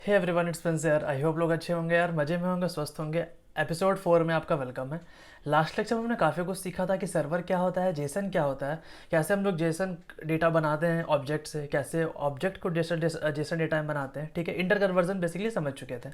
Hey everyone, it's Prince यार। I hope लोग अच्छे होंगे यार, मज़े में होंगे, स्वस्थ होंगे। एपिसोड 4 में आपका वेलकम है। लास्ट लेक्चर में हमने काफ़ी कुछ सीखा था कि सर्वर क्या होता है, जेसन क्या होता है, कैसे हम लोग जेसन डेटा बनाते हैं ऑब्जेक्ट से, कैसे ऑब्जेक्ट को जेसन जेसन डेटा में बनाते हैं। ठीक है, इंटर कन्वर्जन बेसिकली समझ चुके थे।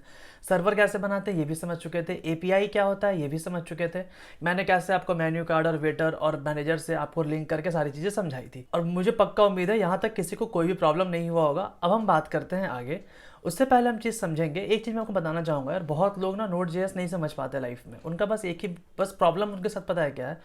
सर्वर कैसे बनाते हैं ये भी समझ चुके थे। एपीआई क्या होता है ये भी समझ चुके थे। मैंने कैसे आपको मेन्यू कार्ड और वेटर और मैनेजर से आपको लिंक करके सारी चीज़ें समझाई थी, और मुझे पक्का उम्मीद है यहाँ तक किसी को कोई भी प्रॉब्लम नहीं हुआ होगा। अब हम बात करते हैं आगे। उससे पहले हम चीज़ समझेंगे, एक चीज़ मैं आपको बताना चाहूँगा यार, बहुत लोग ना नोट जेएस नहीं समझ पाते लाइफ में। उनका बस एक ही बस प्रॉब्लम उनके साथ पता है क्या है,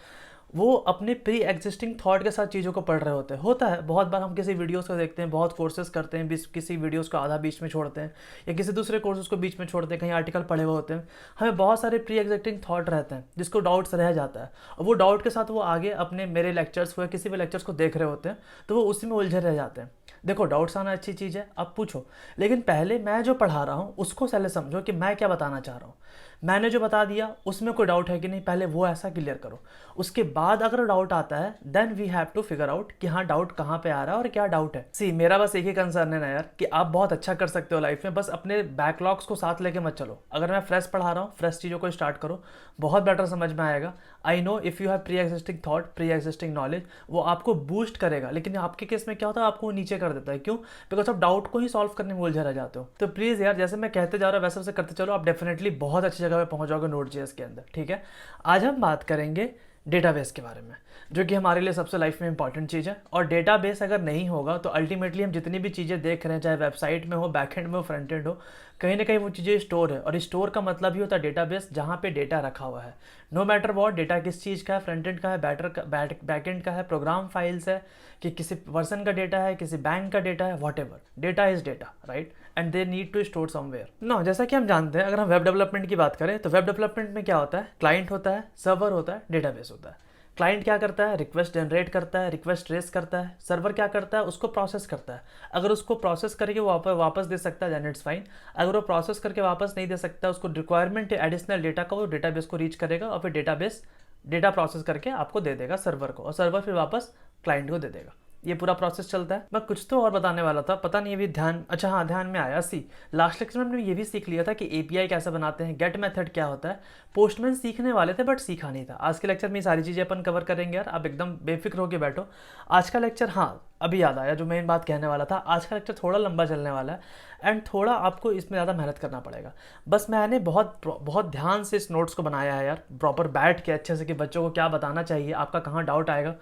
वो अपने प्री एग्जिस्टिंग थॉट के साथ चीज़ों को पढ़ रहे होते हैं। होता है बहुत बार, हम किसी वीडियोस को देखते हैं, बहुत कोर्सेज करते हैं, किसी वीडियोस को आधा बीच में छोड़ते हैं, या किसी दूसरे कोर्सेज को बीच में छोड़ते हैं, कहीं आर्टिकल पढ़े हुए होते हैं। हमें बहुत सारे प्री एग्जिस्टिंग थॉट रहते हैं जिसको डाउट्स रह जाता है, और वो डाउट के साथ वो आगे अपने मेरे लेक्चर्स को या किसी भी लेक्चर्स को देख रहे होते हैं, तो वो उसी में उलझे रह जाते हैं। देखो, डाउट्स आना अच्छी चीज़ है, आप पूछो, लेकिन पहले मैं जो पढ़ा रहा हूँ उसको पहले समझो कि मैं क्या बताना चाह रहा हूँ। मैंने जो बता दिया उसमें कोई डाउट है कि नहीं, पहले वो ऐसा क्लियर करो। उसके बाद अगर डाउट आता है then we have to figure out कि हाँ, डाउट कहाँ पे आ रहा है और क्या डाउट है। सी, मेरा बस एक ही कंसर्न है ना यार, कि आप बहुत अच्छा कर सकते हो लाइफ में, बस अपने बैकलॉग्स को साथ लेके मत चलो। अगर मैं फ्रेश पढ़ा रहा हूँ, फ्रेश चीज़ों को स्टार्ट करो, बहुत बेटर समझ में आएगा। I know if you have pre existing thought, pre existing knowledge, वो आपको बूस्ट करेगा, लेकिन आपके केस में क्या होता है, आपको वो नीचे कर देता है। क्यों? बिकॉज आप डाउट को ही सॉल्व करने में उलझे रह जाते हो। तो प्लीज़ यार, जैसे मैं कहते जा रहा हूँ वैसे वैसे करते चलो, आप डेफिनेटली बहुत अच्छी जगह पे पहुंच जाओगे नोट जेएस के अंदर। ठीक है, आज हम बात करेंगे डेटाबेस के बारे में, जो कि हमारे लिए सबसे लाइफ में इंपॉर्टेंट चीज़ है। और डेटाबेस अगर नहीं होगा तो अल्टीमेटली हम जितनी भी चीज़ें देख रहे हैं, चाहे वेबसाइट में हो, बैकएंड में हो, फ्रंट एंड हो, कहीं ना कहीं वो चीज़ें स्टोर है। और स्टोर का मतलब ही होता है डेटाबेस, जहाँ पे डेटा रखा हुआ है। नो मैटर वॉट डेटा किस चीज़ का है, फ्रंट एंड का है, बैकएंड का है, प्रोग्राम फाइल्स है, कि किसी पर्सन का डेटा है, किसी बैंक का डेटा है, whatever, data is data, right? And they need to store somewhere. No, जैसा कि हम जानते हैं, अगर हम वेब डेवलपमेंट की बात करें तो वेब डेवलपमेंट में क्या होता है, क्लाइंट होता है, सर्वर होता है, डेटाबेस होता है। क्लाइंट क्या करता है, रिक्वेस्ट जनरेट करता है, रिक्वेस्ट ट्रेस करता है। सर्वर क्या करता है, उसको प्रोसेस करता है। अगर उसको प्रोसेस करके वो वापस दे सकता है देन इट्स फाइन। अगर वो प्रोसेस करके वापस नहीं दे सकता, उसको रिक्वायरमेंट है एडिशनल डेटा का, वो डेटाबेस को रीच करेगा, और फिर डेटाबेस डेटा प्रोसेस करके आपको दे देगा सर्वर को, और सर्वर फिर वापस क्लाइंट को दे देगा। ये पूरा प्रोसेस चलता है। मैं कुछ तो और बताने वाला था, पता नहीं अभी ध्यान, अच्छा हाँ, ध्यान में आया। सी, लास्ट लेक्चर में हमने ये भी सीख लिया था कि एपीआई कैसे बनाते हैं, गेट मेथड क्या होता है। पोस्टमैन सीखने वाले थे बट सीखा नहीं था। आज के लेक्चर में ये सारी चीज़ें अपन कवर करेंगे यार, आप एकदम बेफिक्र होकर बैठो। आज का लेक्चर, हाँ अभी याद आया जो मेन बात कहने वाला था, आज का लेक्चर थोड़ा लंबा चलने वाला है, एंड थोड़ा आपको इसमें ज़्यादा मेहनत करना पड़ेगा। बस मैंने बहुत बहुत ध्यान से इस नोट्स को बनाया है यार, प्रॉपर बैठ के अच्छे से, कि बच्चों को क्या बताना चाहिए, आपका कहाँ डाउट आएगा।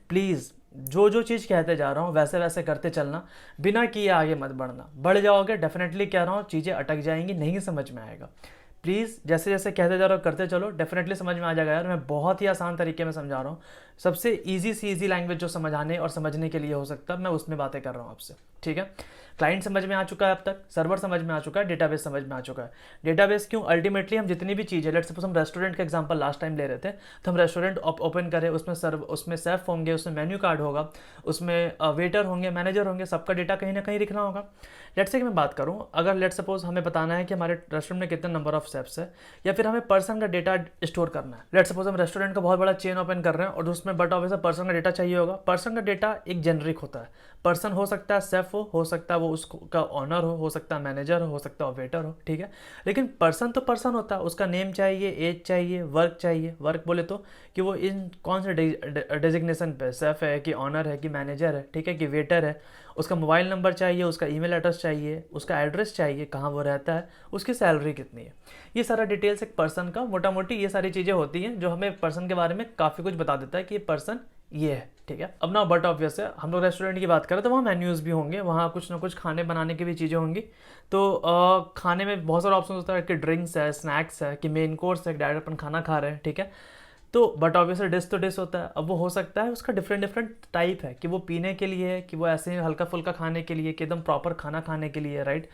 प्लीज़ जो जो चीज़ कहते जा रहा हूँ वैसे वैसे करते चलना, बिना किए आगे मत बढ़ना। बढ़ जाओगे डेफिनेटली, कह रहा हूँ, चीज़ें अटक जाएंगी, नहीं समझ में आएगा। प्लीज़ जैसे जैसे कहते जा रहा हो करते चलो, डेफिनेटली समझ में आ जाएगा यार। मैं बहुत ही आसान तरीके में समझा रहा हूँ, सबसे ईजी सी ईजी लैंग्वेज जो समझाने और समझने के लिए हो सकता है, मैं उसमें बातें कर रहा हूँ आपसे। ठीक है, क्लाइंट समझ में आ चुका है अब तक, सर्वर समझ में आ चुका है, डेटाबेस समझ में आ चुका है। डेटाबेस क्यों, अल्टीमेटली हम जितनी भी चीज़ें, लेट्स सपोज हम रेस्टोरेंट का एग्जांपल लास्ट टाइम ले रहे थे, तो हम रेस्टोरेंट ओपन करें, उसमें सेफ होंगे, उसमें मेन्यू कार्ड होगा, उसमें वेटर होंगे, मैनेजर होंगे, सबका डेटा कहीं ना कहीं लिखना होगा। लेट्स से कि मैं बात करूं, अगर लेट्स सपोज हमें बताना है कि हमारे रेस्टोरेंट में कितने नंबर ऑफ शेफ्स है, या फिर हमें पर्सन का डेटा स्टोर करना है। लेट्स सपोज हम रेस्टोरेंट का बहुत बड़ा चेन ओपन कर रहे हैं, और उसमें बट ऑब्वियसली पर्सन का डेटा चाहिए होगा। पर्सन का डेटा एक जेनरिक होता है। पर्सन हो सकता है शेफ हो सकता है वो उसका ऑनर हो सकता है मैनेजर हो सकता है वेटर हो, ठीक है। लेकिन पर्सन तो पर्सन होता है, उसका नेम चाहिए, एज चाहिए, वर्क चाहिए। वर्क बोले तो कि वो इन कौन से डेजिग्नेशन पे, शेफ है कि ऑनर है कि मैनेजर है, ठीक है, कि वेटर है। उसका मोबाइल नंबर चाहिए, उसका ईमेल एड्रेस चाहिए, उसका एड्रेस चाहिए, कहाँ वो रहता है, उसकी सैलरी कितनी है। ये सारा डिटेल्स एक पर्सन का, मोटा मोटी ये सारी चीज़ें होती हैं जो हमें पर्सन के बारे में काफ़ी कुछ बता देता है कि ये पर्सन ये है, ठीक है। अब ना बट ऑब्वियस है, हम लोग रेस्टोरेंट की बात करें तो वहाँ मेन्यूज़ भी होंगे, वहाँ कुछ ना कुछ खाने बनाने की भी चीज़ें होंगी। तो खाने में बहुत सारे ऑप्शन होता है, कि ड्रिंक्स है, स्नैक्स है, कि मेन कोर्स है, डायरेक्ट अपन खाना खा रहे हैं, ठीक है। तो बट ऑब्वियसली डिश तो डिश होता है। अब वो हो सकता है उसका डिफरेंट डिफरेंट टाइप है, कि वो पीने के लिए है, कि वो ऐसे ही हल्का फुल्का खाने के लिए, कि एकदम प्रॉपर खाना खाने के लिए, राइट।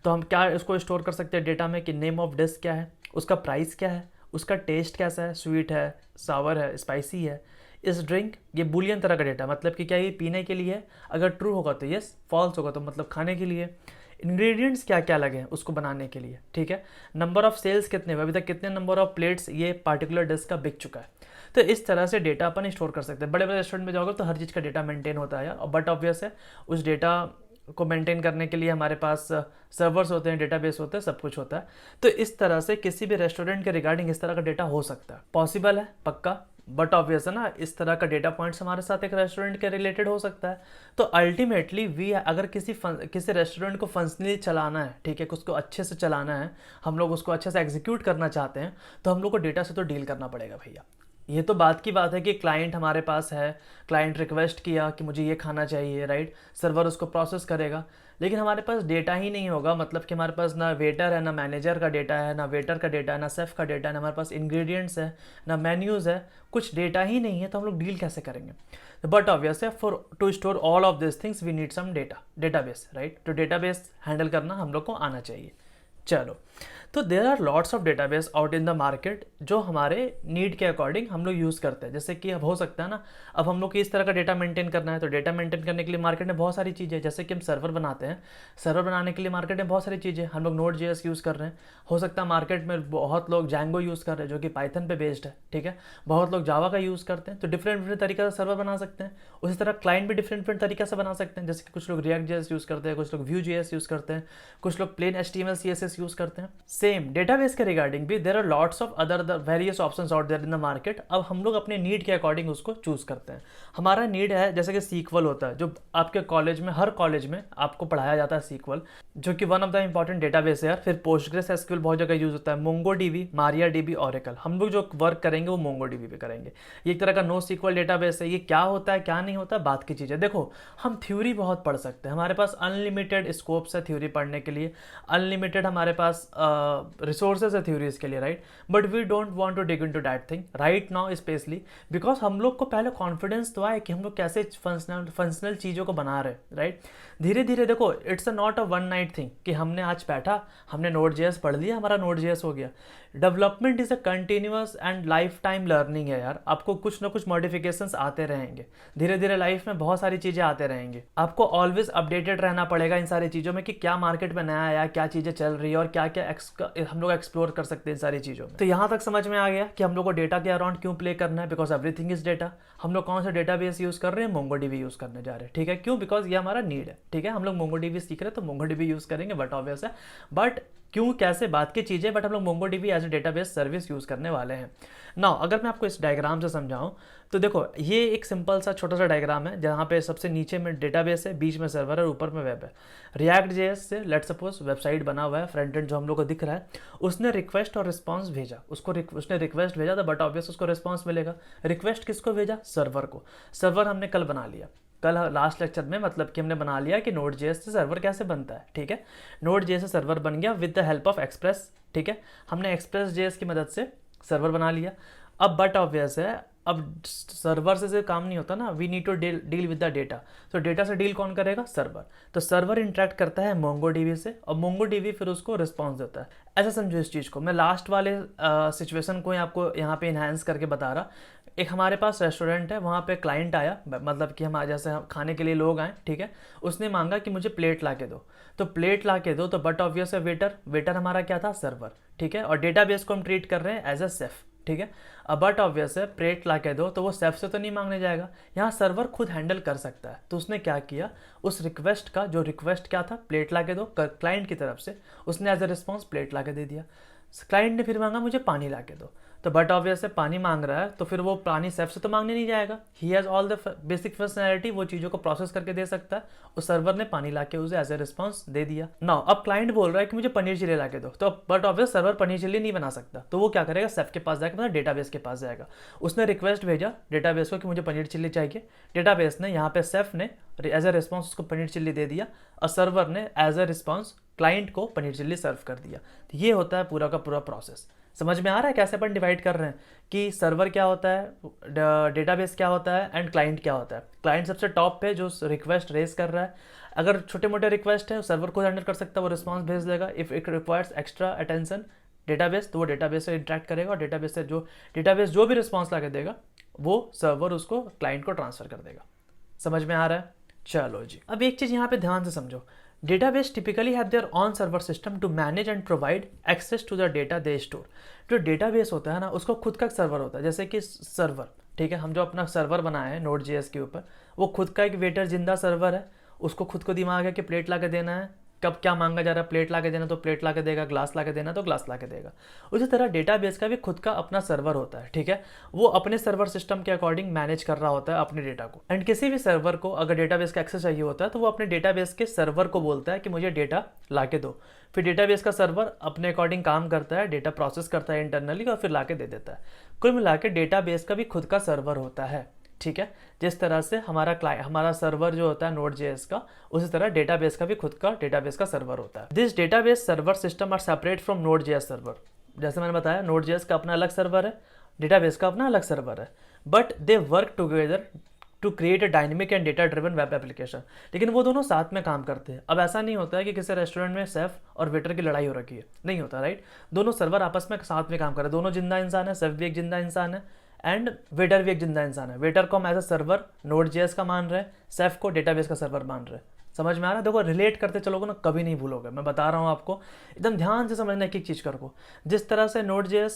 तो हम क्या इसको स्टोर कर सकते हैं डेटा में, कि नेम ऑफ डिश क्या है, उसका प्राइस क्या है, उसका टेस्ट कैसा है, स्वीट है, सावर है, स्पाइसी है। इस ड्रिंक, ये बुलियन तरह का डेटा, मतलब कि क्या ये पीने के लिए है, अगर ट्रू होगा तो यस, फॉल्स होगा तो मतलब खाने के लिए। इंग्रेडिएंट्स क्या क्या लगे हैं उसको बनाने के लिए, ठीक है। नंबर ऑफ सेल्स कितने हुए अभी तक, कितने नंबर ऑफ प्लेट्स ये पार्टिकुलर डिश का बिक चुका है। तो इस तरह से डेटा अपन स्टोर कर सकते हैं। बड़े बड़े रेस्टोरेंट में जाओगे तो हर चीज़ का डेटा मेंटेन होता है यार, और बट ऑब्वियस है उस डेटा को मेंटेन करने के लिए हमारे पास सर्वर्स होते हैं, डेटाबेस होते हैं, सब कुछ होता है। तो इस तरह से किसी भी रेस्टोरेंट के रिगार्डिंग इस तरह का डेटा हो सकता है, पॉसिबल है, पक्का, बट ऑब्वियस है ना, इस तरह का डेटा पॉइंट्स हमारे साथ एक रेस्टोरेंट के रिलेटेड हो सकता है। तो अल्टीमेटली वी अगर किसी रेस्टोरेंट को फंक्शनली चलाना है, ठीक है, उसको अच्छे से चलाना है, हम लोग उसको अच्छे से एग्जीक्यूट करना चाहते हैं, तो हम लोग को डेटा से तो डील करना पड़ेगा भैया। ये तो बात की बात है कि क्लाइंट हमारे पास है, क्लाइंट रिक्वेस्ट किया कि मुझे ये खाना चाहिए, राइट, सर्वर उसको प्रोसेस करेगा, लेकिन हमारे पास डेटा ही नहीं होगा, मतलब कि हमारे पास ना वेटर है, ना मैनेजर का डेटा है, ना वेटर का डेटा है, ना शेफ का डेटा है, ना हमारे पास इंग्रेडिएंट्स है, ना मेन्यूज़ है, कुछ डेटा ही नहीं है, तो हम लोग डील कैसे करेंगे। बट ऑब्वियस है, for to store all of this things we need some database, right. तो डेटाबेस हैंडल करना हम लोग को आना चाहिए। चलो, तो there are lots of database out in the market जो हमारे नीड के अकॉर्डिंग हम लोग यूज़ करते हैं। जैसे कि अब हो सकता है ना, अब हम लोग को इस तरह का डेटा मेंटेन करना है, तो डेटा मेंटेन करने के लिए मार्केट में बहुत सारी चीज़ें, जैसे कि हम सर्वर बनाते हैं, सर्वर बनाने के लिए मार्केट में बहुत सारी चीज़ें, हम लोग नोड जेएस यूज़ कर रहे हैं, हो सकता है मार्केट में बहुत लोग जैंगो यूज़ कर रहे हैं जो कि पाइथन पे बेस्ड है, ठीक है, बहुत लोग जावा का यूज़ करते हैं, तो डिफरेंट डिफरेंट तरीके से सर्वर बना सकते हैं। उसी तरह क्लाइंट भी डिफरेंट डिफरेंट तरीके से बना सकते हैं, जैसे कि कुछ लोग रिएक्ट जेएस यूज़ करते हैं, कुछ लोग व्यू जेएस यूज़ करते हैं, कुछ लोग प्लेन HTML CSS यूज़ करते हैं। सेम डेटाबेस के रिगार्डिंग भी there are lots of other various options out there in the market. अब हम लोग अपने नीड के अकॉर्डिंग उसको चूज करते हैं। हमारा नीड है जैसे कि सीक्वल होता है, जो आपके कॉलेज में, हर कॉलेज में आपको पढ़ाया जाता है सीक्वल, जो कि one of the important database है यार। फिर पोस्टग्रेस एसक्यूएल बहुत जगह यूज होता है, मोंगोडीबी, मारियाडीबी, ओरेकल। हम लोग जो वर्क करेंगे वो मोंगोडीबी पे करेंगे। ये एक तरह का नो सीक्वल डेटाबेस है। ये क्या होता है क्या नहीं होता है बात की चीज़ है। देखो, हम थ्योरी बहुत पढ़ सकते हैं, हमारे पास अनलिमिटेड स्कोप्स है थ्योरी पढ़ने के लिए, अनलिमिटेड हमारे पास रिसोर्सेज है थ्योरीज के लिए, right. But we don't want to dig into that thing right now specially, because हम लोग को पहले कॉन्फिडेंस तो आए कि हम लोग कैसे फंक्शनल चीज़ों को बना रहे, राइट। धीरे धीरे देखो, it's a not a one night thing कि हमने आज बैठा, हमने नोड जेएस पढ़ लिया, हमारा नोड जेएस हो गया। Development is a continuous and life time learning है यार। आपको कुछ ना कुछ मॉडिफिकेशंस आते रहेंगे, धीरे धीरे लाइफ में बहुत सारी चीज़ें आते रहेंगे। आपको ऑलवेज अपडेटेड रहना पड़ेगा इन सारी चीज़ों में कि क्या मार्केट में नया आया, क्या चीज़ें चल रही है और क्या क्या हम लोग एक्सप्लोर कर सकते हैं इन सारी चीज़ों में। तो यहाँ तक समझ में आ गया कि हम लोग को डेटा के अराउंड क्यों प्ले करना है, बिकॉज एवरीथिंग इज डेटा। हम लोग कौन सा डेटाबेस यूज़ कर रहे हैं, मोंगोडीबी यूज़ करने जा रहे हैं, ठीक है। क्यों? बिकॉज ये हमारा नीड है, ठीक है। हम लोग मोंगोडीबी सीख रहे हैं तो मोंगोडीबी यूज़ करेंगे, बट ऑब्वियस है। बट क्यों, कैसे, बात की चीज़ें, बट हम लोग MongoDB as a database service use करने वाले हैं। नाउ अगर मैं आपको इस डायग्राम से समझाऊं तो देखो, ये एक सिंपल सा छोटा सा डायग्राम है जहाँ पे सबसे नीचे में डेटाबेस है, बीच में सर्वर है, ऊपर में वेब है। रिएक्ट जेएस से लेट सपोज वेबसाइट बना हुआ है, फ्रंट एंड जो हम लोग को दिख रहा है, उसने रिक्वेस्ट और रिस्पॉन्स भेजा, उसने रिक्वेस्ट भेजा था, बट ऑब्वियस उसको रिस्पॉन्स मिलेगा। रिक्वेस्ट किसको भेजा? सर्वर को। सर्वर हमने कल बना लिया, कल लास्ट लेक्चर में, मतलब कि हमने बना लिया कि नोड जेएस से सर्वर कैसे बनता है, ठीक है। नोड जेएस से सर्वर बन गया with the help of express, ठीक है। हमने एक्सप्रेस जेएस की मदद से सर्वर बना लिया। अब बट ऑब्वियस है, अब सर्वर से काम नहीं होता ना, we need to deal with the data. तो डेटा से डील कौन करेगा? सर्वर। तो सर्वर इंटरेक्ट करता है मोंगोडीबी से और मोंगोडीबी फिर उसको रिस्पॉन्स देता है। ऐसा समझो इस चीज़ को। मैं लास्ट वाले सिचुएशन को आपको यहाँ पे इन्हांस करके बता रहा। एक हमारे पास रेस्टोरेंट है, वहाँ पे क्लाइंट आया, मतलब कि हम जैसे खाने के लिए लोग आए, ठीक है। उसने मांगा कि मुझे प्लेट ला के दो, तो प्लेट ला के दो, तो बट ऑब्वियस है वेटर हमारा क्या था? सर्वर, ठीक है। और डेटाबेस को हम ट्रीट कर रहे हैं एज अ सेफ, ठीक है। अब बट ऑब्वियस है, प्लेट ला के दो, तो वो सेफ से तो नहीं मांगने जाएगा, यहाँ सर्वर खुद हैंडल कर सकता है। तो उसने क्या किया, उस रिक्वेस्ट का जो रिक्वेस्ट क्या था, प्लेट ला के दो, क्लाइंट की तरफ से, उसने एज अ रिस्पॉन्स प्लेट ला के दे दिया। क्लाइंट ने फिर मांगा मुझे पानी ला के दो, तो बट ऑब्वियस है पानी मांग रहा है, तो फिर वो पानी सेफ से तो मांगने नहीं जाएगा। He has all the basic functionality, वो चीज़ों को प्रोसेस करके दे सकता है। उस सर्वर ने पानी ला के उसे एज ए रिस्पॉन्स दे दिया। नाउ अब क्लाइंट बोल रहा है कि मुझे पनीर चिल्ली ला के दो, तो but obvious server paneer chilli नहीं बना सकता, तो वो क्या करेगा? सेफ के पास जाएगा, मतलब डेटाबेस के पास जाएगा। उसने रिक्वेस्ट भेजा डेटाबेस को कि मुझे पनीर चिल्ली चाहिए। डेटाबेस ने यहाँ पे सेफ ने एज ए रिस्पॉन्स उसको पनीर चिल्ली दे दिया और सर्वर ने एज ए रिस्पॉन्स क्लाइंट को पनीर चिल्ली सर्व कर दिया। तो ये होता है पूरा का पूरा प्रोसेस। समझ में आ रहा है कैसे अपन डिवाइड कर रहे हैं कि सर्वर क्या होता है, डेटाबेस क्या होता है एंड क्लाइंट क्या होता है। क्लाइंट सबसे टॉप पे जो रिक्वेस्ट रेज कर रहा है, अगर छोटे मोटे रिक्वेस्ट है सर्वर को हैंडल कर सकता है, वो रिस्पॉन्स भेज देगा। If it requires extra attention database, तो वो डेटाबेस से इंटरेक्ट करेगा और डेटाबेस जो भी रिस्पॉन्स ला के देगा वो सर्वर उसको क्लाइंट को ट्रांसफर कर देगा। समझ में आ रहा है? चलो जी, अब एक चीज़ यहाँ पे ध्यान से समझो। Database typically have their own server system to manage and provide access to the data they store. जो डेटाबेस होता है ना, उसको खुद का सर्वर होता है, जैसे कि सर्वर, ठीक है। हम जो अपना सर्वर बनाए हैं नोड जेएस के ऊपर, वो खुद का एक वेटर जिंदा सर्वर है। उसको खुद को दिमाग है कि प्लेट ला के देना है, कब क्या मांगा जा रहा है, प्लेट ला के देना तो प्लेट ला के देगा, ग्लास ला के देना तो ग्लास ला के देगा। उसी तरह डेटाबेस का भी खुद का अपना सर्वर होता है, ठीक है। वो अपने सर्वर सिस्टम के अकॉर्डिंग मैनेज कर रहा होता है अपने डेटा को। एंड किसी भी सर्वर को अगर डेटाबेस का एक्सेस चाहिए होता है तो वो अपने डेटाबेस के सर्वर को बोलता है कि मुझे डेटा ला के दो। फिर डेटाबेस का सर्वर अपने अकॉर्डिंग काम करता है, डेटा प्रोसेस करता है इंटरनली और फिर ला के दे देता है। कुल मिला के डेटाबेस का भी खुद का सर्वर होता है, ठीक है। जिस तरह से हमारा सर्वर जो होता है Node.js का, उसी तरह डेटाबेस का भी खुद का डेटाबेस का सर्वर होता है। This database server system are separate from Node.js server. जैसे मैंने बताया Node.js का अपना अलग सर्वर है, डेटाबेस का अपना अलग सर्वर है, but they work together to create a dynamic and data driven web application. लेकिन वो दोनों साथ में काम करते हैं। अब ऐसा नहीं होता है कि किसी रेस्टोरेंट में शेफ और वेटर की लड़ाई हो रखी है, नहीं होता, राइट। दोनों सर्वर आपस में साथ में काम कर रहे हैं, दोनों जिंदा इंसान है, शेफ भी एक जिंदा इंसान है एंड वेटर भी एक जिंदा इंसान है। वेटर को हम एज अ सर्वर Node.js का मान रहे हैं, शेफ को डेटाबेस का सर्वर मान रहे हैं। समझ में आ रहा है? देखो रिलेट करते चलोगे ना, कभी नहीं भूलोगे। मैं बता रहा हूँ आपको, एकदम ध्यान से समझना एक एक चीज़ कर को। जिस तरह से Node.js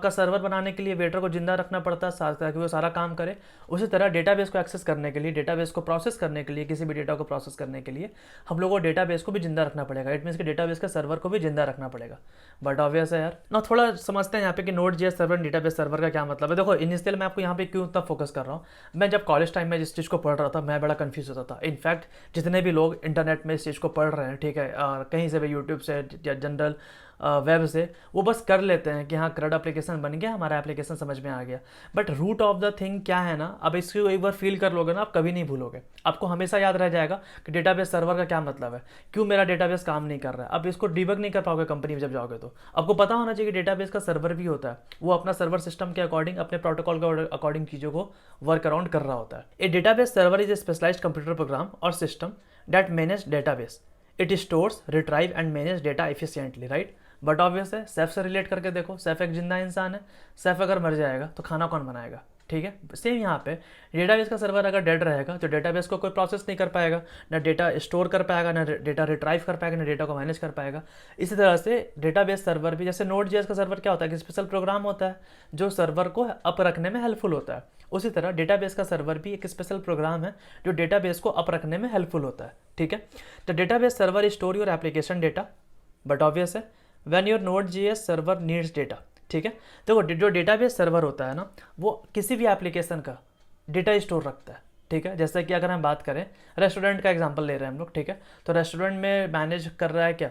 का सर्वर बनाने के लिए वेटर को जिंदा रखना पड़ता है ताकि वो सारा काम करे, उसी तरह डेटाबेस को एक्सेस करने के लिए, डेटाबेस को प्रोसेस करने के लिए, किसी भी डेटा को प्रोसेस करने के लिए हम लोगों को डेटाबेस को भी जिंदा रखना पड़ेगा। इट मीन्स कि डेटाबेस के सर्वर को भी जिंदा रखना पड़ेगा। बट ऑब्वियस है यार ना। थोड़ा समझते हैं यहाँ पे कि Node.js सर्वर डेटाबेस सर्वर का क्या मतलब है। देखो इनिशियल मैं आपको यहाँ पे क्यों इतना फोकस कर रहा हूँ, मैं जब कॉलेज टाइम में जिस चीज़ को पढ़ रहा था मैं बड़ा कंफ्यूज होता था। इनफैक्ट जितने भी लोग इंटरनेट में इस चीज़ को पढ़ रहे हैं, ठीक है, कहीं से भी यूट्यूब से या जनरल वेब से, वो बस कर लेते हैं कि हाँ CRUD एप्लीकेशन बन गया, हमारा एप्लीकेशन समझ में आ गया। But root of the thing क्या है ना, अब इसको एक बार फील कर लोगे ना, आप कभी नहीं भूलोगे। आपको हमेशा याद रह जाएगा कि डेटाबेस सर्वर का क्या मतलब है, क्यों मेरा डेटाबेस काम नहीं कर रहा है। अब इसको डिबग नहीं कर पाओगे कंपनी में जब जाओगे तो। आपको पता होना चाहिए कि डेटाबेस का सर्वर भी होता है, वो अपना सर्वर सिस्टम के अकॉर्डिंग, अपने प्रोटोकॉल के अकॉर्डिंग चीज़ों को वर्क अराउंड कर रहा होता है। A database server is a specialised computer program और system that manage database. It stores, retrieve and manage data efficiently, right. But obvious है, सेफ से रिलेट करके देखो, सेफ एक जिंदा इंसान है, सेफ अगर मर जाएगा तो खाना कौन बनाएगा, ठीक है। सेम यहाँ पे डेटाबेस का सर्वर अगर डेड रहेगा तो डेटाबेस को कोई प्रोसेस नहीं कर पाएगा, ना डेटा स्टोर कर पाएगा, ना डेटा रिट्राइव कर पाएगा, ना डेटा को मैनेज कर पाएगा। इसी तरह से डेटाबेस सर्वर भी, जैसे Node.js का सर्वर क्या होता है कि स्पेशल प्रोग्राम होता है जो सर्वर को अप रखने में हेल्पफुल होता है, उसी तरह डेटाबेस का सर्वर भी एक स्पेशल प्रोग्राम है जो डेटाबेस को अप रखने में हेल्पफुल होता है, ठीक है। तो database server store your application data, but obvious है when your Node.js server needs data, ठीक है। देखो जो डेटाबेस सर्वर होता है ना, वो किसी भी एप्लीकेशन का डेटा स्टोर रखता है, ठीक है। जैसे कि अगर हम बात करें रेस्टोरेंट का एग्जांपल ले रहे हैं हम लोग, ठीक है। तो रेस्टोरेंट में मैनेज कर रहा है क्या,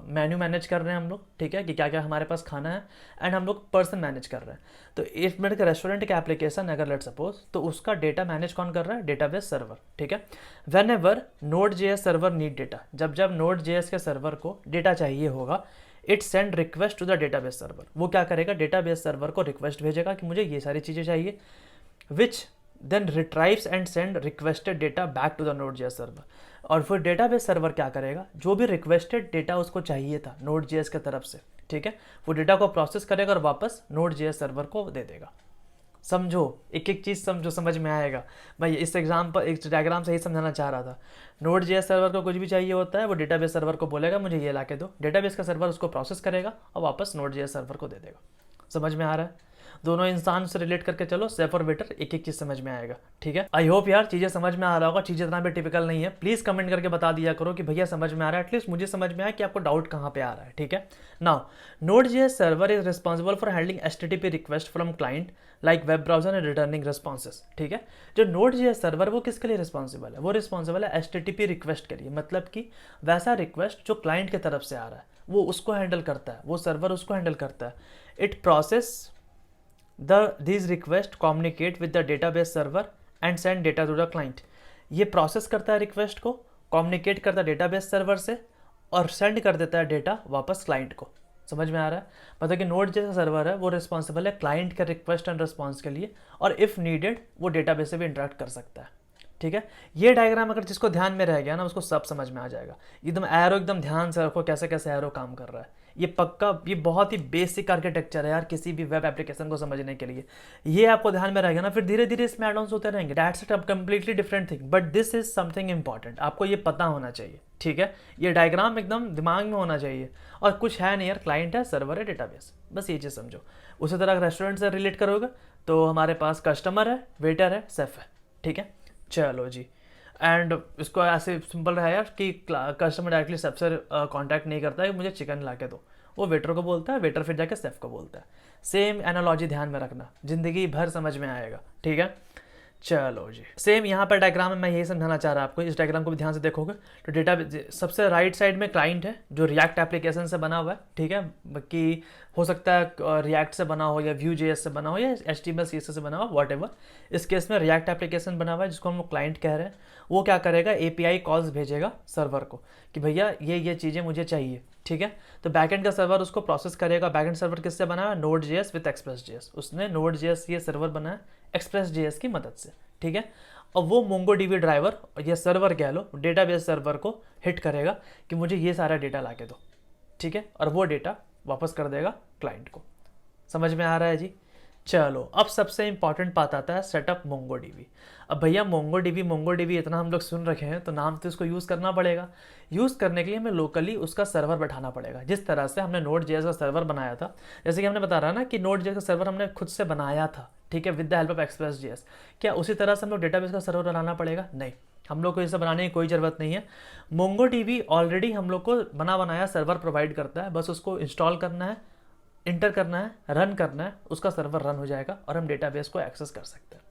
मेन्यू मैनेज कर रहे हैं हम लोग, ठीक है, कि क्या क्या हमारे पास खाना है, एंड हम लोग पर्सन मैनेज कर रहे हैं। तो 1 मिनट का रेस्टोरेंट का एप्लीकेशन अगर लेट सपोज, तो उसका डेटा मैनेज कौन कर रहा है, डेटाबेस सर्वर, ठीक है। Whenever Node.js server need data, जब जब Node.js के सर्वर को डेटा चाहिए होगा, it send request to the database server. वो क्या करेगा, डेटाबेस सर्वर को रिक्वेस्ट भेजेगा कि मुझे ये सारी चीज़ें चाहिए, which then retrieves and send requested data back to the Node.js server. और फिर डेटाबेस सर्वर क्या करेगा, जो भी रिक्वेस्टेड डेटा उसको चाहिए था Node.js की तरफ से, ठीक है, वो डेटा को प्रोसेस करेगा और वापस Node.js सर्वर को दे देगा। समझो, एक एक चीज़ समझो, समझ में आएगा। मैं इस एग्जाम्पल, एक डायग्राम से ही समझाना चाह रहा था। Node.js सर्वर को कुछ भी चाहिए होता है, वो डेटाबेस सर्वर को बोलेगा मुझे ये ला के दो, डेटाबेस का सर्वर उसको प्रोसेस करेगा और वापस Node.js सर्वर को दे देगा। समझ में आ रहा है? दोनों इंसान से रिलेट करके चलो, सेफ और बेटर, एक एक चीज़ समझ में आएगा, ठीक है। आई होप यार चीज़ें समझ में आ रहा होगा, चीज़ें इतना भी टिपिकल नहीं है। प्लीज़ कमेंट करके बता दिया करो कि भैया समझ में आ रहा है, एटलीस्ट मुझे समझ में आया कि आपको डाउट कहाँ पे आ रहा है, ठीक है। Now Node.js server is responsible for handling HTTP request from client like web browser and returning responses, ठीक है। जो Node.js सर्वर वो किसके लिए रिस्पॉन्सिबल है, वो रिस्पॉन्सिबल है HTTP रिक्वेस्ट के लिए, मतलब कि वैसा रिक्वेस्ट जो क्लाइंट की तरफ से आ रहा है वो उसको हैंडल करता है, वो सर्वर उसको हैंडल करता है। It process these request communicate with the database server and send data to the client। ये प्रोसेस करता है रिक्वेस्ट को, कम्युनिकेट करता है डेटाबेस सर्वर से और सेंड कर देता है डेटा वापस क्लाइंट को। समझ में आ रहा है? मतलब कि Node.js सर्वर है वो रिस्पॉन्सिबल है क्लाइंट के रिक्वेस्ट एंड रिस्पॉन्स के लिए, और इफ़ नीडेड वो डेटाबेस से भी इंटरेक्ट कर सकता है, ठीक है। ये डायग्राम अगर जिसको ध्यान में रह गया ना, उसको सब समझ में आ जाएगा। एकदम एरो एकदम ध्यान से रखो, कैसे कैसे एरो काम कर रहा है। ये पक्का, ये बहुत ही बेसिक आर्किटेक्चर है यार किसी भी वेब एप्लीकेशन को समझने के लिए। ये आपको ध्यान में रहेगा ना, फिर धीरे धीरे इसमें एड ऑन्स होते रहेंगे। That's a completely different thing, but this is something important, आपको ये पता होना चाहिए, ठीक है। ये डायग्राम एकदम दिमाग में होना चाहिए। और कुछ है नहीं यार, क्लाइंट है, सर्वर है, डेटाबेस, बस ये चीज़ समझो। उसी तरह रेस्टोरेंट से रिलेट करोगे तो हमारे पास कस्टमर है, वेटर है, शेफ है, ठीक है। चलो जी, एंड इसको ऐसे सिंपल रहा यार कि कस्टमर डायरेक्टली शेफ से कांटेक्ट नहीं करता है कि मुझे चिकन ला के दो, वो वेटर को बोलता है, वेटर फिर जाके शेफ को बोलता है। सेम एनालॉजी ध्यान में रखना, जिंदगी भर समझ में आएगा, ठीक है। चलो जी, सेम यहाँ पर डायग्राम में मैं यही समझाना चाह रहा आपको। इस डायग्राम को भी ध्यान से देखोगे तो डेटा सबसे राइट साइड में क्लाइंट है जो रिएक्ट एप्लीकेशन से बना हुआ है, ठीक है। कि हो सकता है रिएक्ट से बना हो या Vue.js से बना हो या HTML CSS से बना हो, वॉट एवर। इस केस में रिएक्ट एप्लीकेशन बना हुआ है जिसको हम क्लाइंट कह रहे हैं। वो क्या करेगा, API कॉल्स भेजेगा सर्वर को कि भैया ये चीज़ें मुझे चाहिए, ठीक है। तो बैकएंड का सर्वर उसको प्रोसेस करेगा। बैकएंड सर्वर किससे बना है, Node.js विद Express.js। उसने Node.js ये सर्वर बनाया Express.js की मदद से, ठीक है। और वो MongoDB ड्राइवर या सर्वर कह लो, डेटाबेस सर्वर को हिट करेगा कि मुझे ये सारा डेटा ला के दो, ठीक है। और वो डेटा वापस कर देगा क्लाइंट को। समझ में आ रहा है जी। चलो अब सबसे इंपॉर्टेंट बात आता है सेटअप MongoDB। अब भैया MongoDB इतना हम लोग सुन रखे हैं तो नाम तो इसको यूज़ करना पड़ेगा। यूज़ करने के लिए हमें लोकली उसका सर्वर बैठाना पड़ेगा। जिस तरह से हमने Node.js का सर्वर बनाया था, जैसे कि हमने बता रहा ना कि Node.js का सर्वर हमने खुद से बनाया था, ठीक है, with the help of Express.js। क्या उसी तरह से हम लोग डेटाबेस का सर्वर बनाना पड़ेगा? नहीं, हम लोग को इसे बनाने की कोई ज़रूरत नहीं है। MongoDB ऑलरेडी हम लोग को बना बनाया सर्वर प्रोवाइड करता है, बस उसको इंस्टॉल करना है, इंटर करना है, रन करना है, उसका सर्वर रन हो जाएगा और हम डेटाबेस को एक्सेस कर सकते हैं।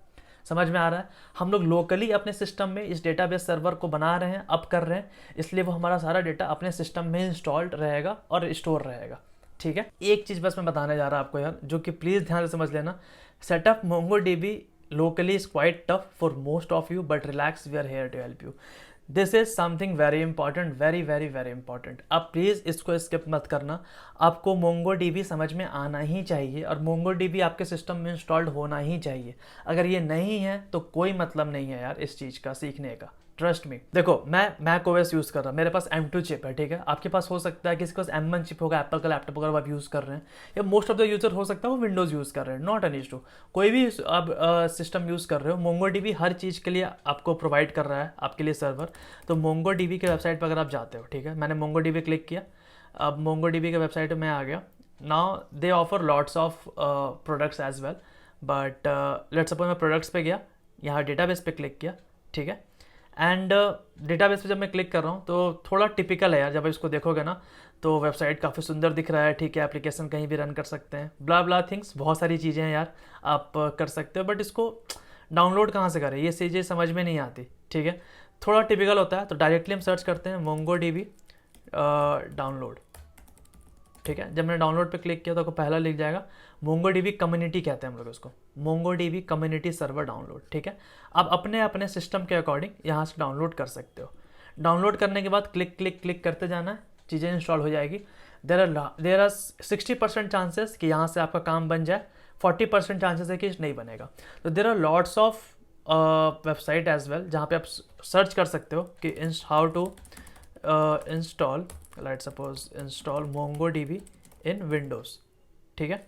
समझ में आ रहा है। हम लोग लोकली अपने सिस्टम में इस डेटाबेस सर्वर को बना रहे हैं, अप कर रहे हैं, इसलिए वो हमारा सारा डेटा अपने सिस्टम में इंस्टॉल्ड रहेगा और स्टोर रहेगा, ठीक है। एक चीज़ बस मैं बताने जा रहा हूँ आपको यार, जो कि प्लीज़ ध्यान से समझ लेना। Setup MongoDB locally is quite tough for most of you, but relax, we are here to help you. This is something very important, very very very important. आप प्लीज़ इसको स्किप मत करना। आपको MongoDB समझ में आना ही चाहिए और MongoDB आपके सिस्टम में इंस्टॉल्ड होना ही चाहिए। अगर ये नहीं है तो कोई मतलब नहीं है यार इस चीज़ का सीखने का। Trust me. देखो मैं macOS यूज़ कर रहा हूँ, मेरे पास M2 चिप है, ठीक है। आपके पास हो सकता है किसी के पास M1 चिप होगा, एप्पल का लैपटॉप अगर आप यूज़ कर रहे हैं, या मोस्ट ऑफ द यूज़र हो सकता है वो विंडोज़ यूज़ कर रहे हैं, नॉट एन इशू। कोई भी आप सिस्टम यूज़ कर रहे हो, MongoDB हर चीज़ के लिए आपको प्रोवाइड कर रहा है आपके लिए सर्वर। तो MongoDB के वेबसाइट पर अगर आप जाते हो, ठीक है, मैंने MongoDB क्लिक किया, अब MongoDB के वेबसाइट में आ गया। Now they offer lots of products as well, but let's suppose मैं प्रोडक्ट्स पे गया, यहाँ डेटाबेस पे क्लिक किया, ठीक है। एंड डेटाबेस पे जब मैं क्लिक कर रहा हूँ तो थोड़ा टिपिकल है यार, जब इसको देखोगे ना तो वेबसाइट काफ़ी सुंदर दिख रहा है, ठीक है। एप्लीकेशन कहीं भी रन कर सकते हैं, ब्ला ब्ला थिंग्स, बहुत सारी चीज़ें हैं यार आप कर सकते हो, बट इसको डाउनलोड कहाँ से करें, ये चीज़ें समझ में नहीं आती, ठीक है। थोड़ा टिपिकल होता है, तो डायरेक्टली हम सर्च करते हैं MongoDB डाउनलोड, ठीक है। जब मैंने डाउनलोड पे क्लिक किया तो आपको पहला लिख जाएगा MongoDB कम्युनिटी, कहते हैं हम लोग उसको, MongoDB कम्युनिटी सर्वर डाउनलोड, ठीक है। आप अपने अपने सिस्टम के अकॉर्डिंग यहाँ से डाउनलोड कर सकते हो। डाउनलोड करने के बाद क्लिक क्लिक क्लिक करते जाना है, चीज़ें इंस्टॉल हो जाएगी। देर आर 60% चांसेस कि यहाँ से आपका काम बन जाए, 40% चांसेस है कि नहीं बनेगा। तो there are lots of website as well जहाँ पे आप सर्च कर सकते हो कि how to install, let suppose install MongoDB in Windows, ठीक है।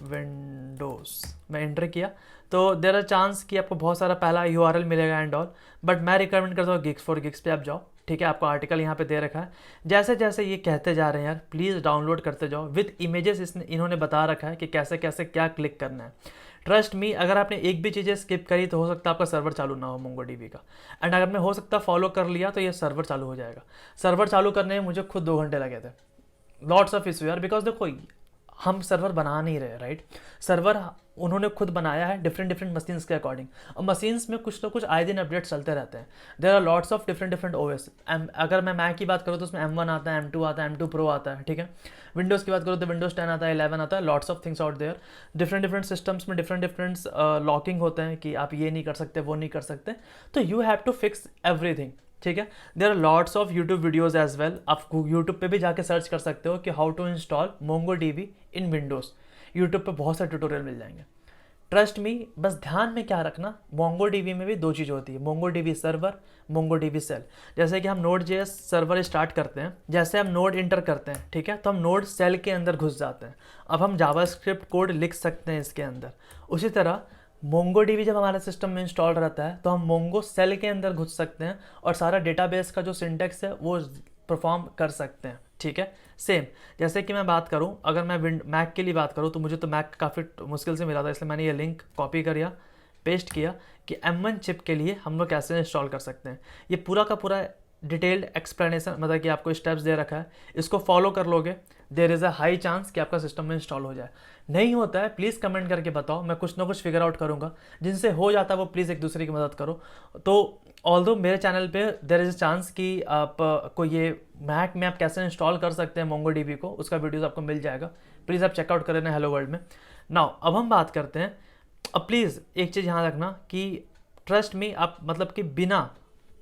विंडोज़ मैं एंटर किया तो देर आर चांस कि आपको बहुत सारा पहला URL मिलेगा एंड ऑल, बट मैं रिकमेंड करता हूँ Gigs4Gigs पे आप जाओ, ठीक है। आपको आर्टिकल यहाँ पे दे रखा है। जैसे जैसे ये कहते जा रहे हैं यार, प्लीज़ डाउनलोड करते जाओ विद इमेजेस, इन्होंने बता रखा है कि कैसे कैसे क्या क्लिक करना है। ट्रस्ट मी, अगर आपने एक भी चीज़ें स्किप करी तो हो सकता है आपका सर्वर चालू ना हो MongoDB का, एंड अगर आपने हो सकता है फॉलो कर लिया तो ये सर्वर चालू हो जाएगा। सर्वर चालू करने में मुझे खुद 2 घंटे लगे थे, लॉट्स ऑफ इशू यार, बिकॉज देखो हम सर्वर बना नहीं रहे, राइट। सर्वर उन्होंने खुद बनाया है डिफरेंट डिफरेंट मशीन्स के अकॉर्डिंग, और मशीन्स में कुछ ना कुछ आए दिन अपडेट चलते रहते हैं। There are lots of different OS। अगर मैं मैक की बात करूँ तो उसमें M1 आता है, M2 आता है, M2 Pro आता है, ठीक है। विंडोज़ की बात करूँ तो विंडोज़ 10 आता है, 11 आता है, lots of things out there. Different systems में डिफरेंट लॉकिंग होते हैं कि आप ये नहीं कर सकते, वो नहीं कर सकते, तो you have to fix everything, ठीक है। There are lots of YouTube videos as well. आप यूट्यूब पे भी जाके सर्च कर सकते हो कि how to install MongoDB in Windows. YouTube पे बहुत सारे ट्यूटोरियल मिल जाएंगे। ट्रस्ट मी, बस ध्यान में क्या रखना, MongoDB में भी 2 चीज़ होती है, MongoDB सर्वर, MongoDB सेल। जैसे कि हम Node.js सर्वर स्टार्ट करते हैं, जैसे हम नोड इंटर करते हैं, ठीक है, तो हम नोड सेल के अंदर घुस जाते हैं। अब हम जावास्क्रिप्ट कोड लिख सकते हैं इसके अंदर। उसी तरह MongoDB जब हमारे सिस्टम में इंस्टॉल रहता है तो हम Mongo सेल के अंदर घुस सकते हैं और सारा डेटाबेस का जो सिंटेक्स है वो परफॉर्म कर सकते हैं, ठीक है। सेम जैसे कि मैं बात करूं, अगर मैं मैक के लिए बात करूं तो मुझे तो मैक काफ़ी मुश्किल से मिला था, इसलिए मैंने ये लिंक कॉपी किया, पेस्ट किया कि M1 चिप के लिए हम लोग कैसे इंस्टॉल कर सकते हैं। ये पूरा का पूरा डिटेल्ड एक्सप्लेनेशन, मतलब कि आपको स्टेप्स दे रखा है, इसको फॉलो कर लोगे, there is a high chance कि आपका सिस्टम में इंस्टॉल हो जाए। नहीं होता है प्लीज़ कमेंट करके बताओ, मैं कुछ ना कुछ फिगर आउट करूँगा। जिनसे हो जाता है वो प्लीज़ एक दूसरे की मदद करो। तो ऑल्दो मेरे चैनल पे देर इज़ अ चांस कि आप को ये मैक में आप कैसे इंस्टॉल कर सकते हैं मोंगो डीबी को, उसका वीडियोज़ आपको मिल जाएगा, प्लीज़ आप चेकआउट करें ना हेलो वर्ल्ड में। नाउ अब हम बात करते हैं। अब प्लीज़ एक चीज़ यहाँ रखना कि ट्रस्ट मी, आप मतलब कि बिना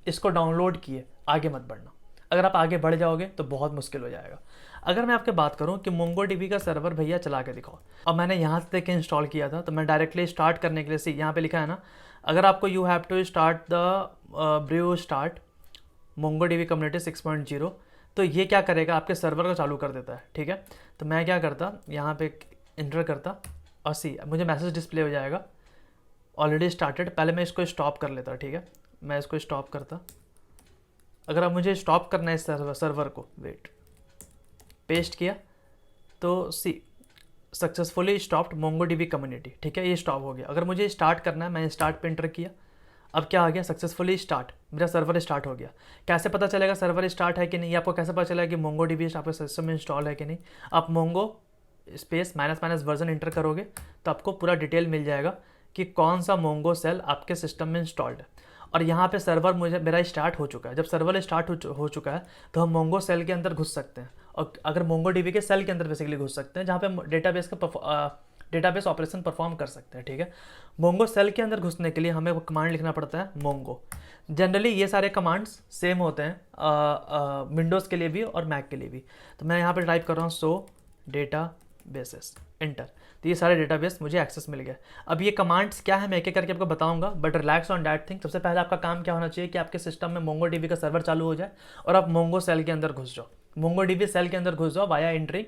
इसको डाउनलोड किए आगे मत बढ़ना। अगर आप आगे बढ़ जाओगे तो बहुत मुश्किल हो जाएगा। अगर मैं आपके बात करूं कि मोंगो डीबी का सर्वर भैया चला के दिखाओ, अब मैंने यहाँ से देख के इंस्टॉल किया था, तो मैं डायरेक्टली स्टार्ट करने के लिए यहाँ पे लिखा है ना, अगर आपको you have to start the brew start Mongo dB community 6.0, तो ये क्या करेगा, आपके सर्वर को चालू कर देता है। ठीक है, तो मैं क्या करता, यहाँ पे इंटर करता और सी मुझे मैसेज डिस्प्ले हो जाएगा ऑलरेडी स्टार्टेड। पहले मैं इसको स्टॉप कर लेता। ठीक है, मैं इसको स्टॉप करता। अगर अब मुझे स्टॉप करना है इस सर्वर को, वेट, पेस्ट किया तो see successfully stopped Mongo dB community. ठीक है, ये स्टॉप हो गया। अगर मुझे स्टार्ट करना है, मैंने स्टार्ट पे एंटर किया, अब क्या आ गया, सक्सेसफुली स्टार्ट, मेरा सर्वर स्टार्ट हो गया। कैसे पता चलेगा सर्वर स्टार्ट है कि नहीं, आपको कैसे पता चलेगा कि मोंगो डीबी आपके सिस्टम में इंस्टॉल है कि नहीं? आप Mongo space minus version inter करोगे तो आपको पूरा डिटेल मिल जाएगा कि कौन सा मोंगो सेल आपके सिस्टम में इंस्टॉल्ड है। और यहाँ पे सर्वर मेरा स्टार्ट हो चुका है। जब सर्वर स्टार्ट हो चुका है तो हम मोंगो सेल के अंदर घुस सकते हैं, और अगर मोंगो डीबी के सेल के अंदर बेसिकली घुस सकते हैं, जहाँ पे डेटाबेस ऑपरेशन परफॉर्म कर सकते हैं। ठीक है, मोंगो सेल के अंदर घुसने के लिए हमें कमांड लिखना पड़ता है मोंगो। जनरली ये सारे कमांड्स सेम होते हैं विंडोज़ के लिए भी और मैक के लिए भी। तो मैं यहाँ पे टाइप कर रहा हूँ सो डेटा बेसिस, इंटर, तो ये सारे डेटाबेस मुझे एक्सेस मिल गया। अब ये कमांड्स क्या है मैं एक एक करके आपको बताऊंगा, but relax on that thing. सबसे पहले आपका काम क्या होना चाहिए कि आपके सिस्टम में मोंगो डीबी का सर्वर चालू हो जाए और आप मोंगो सेल के अंदर घुस जाओ, मोंगो डीबी सेल के अंदर घुस जाओ वाया एंट्रिंग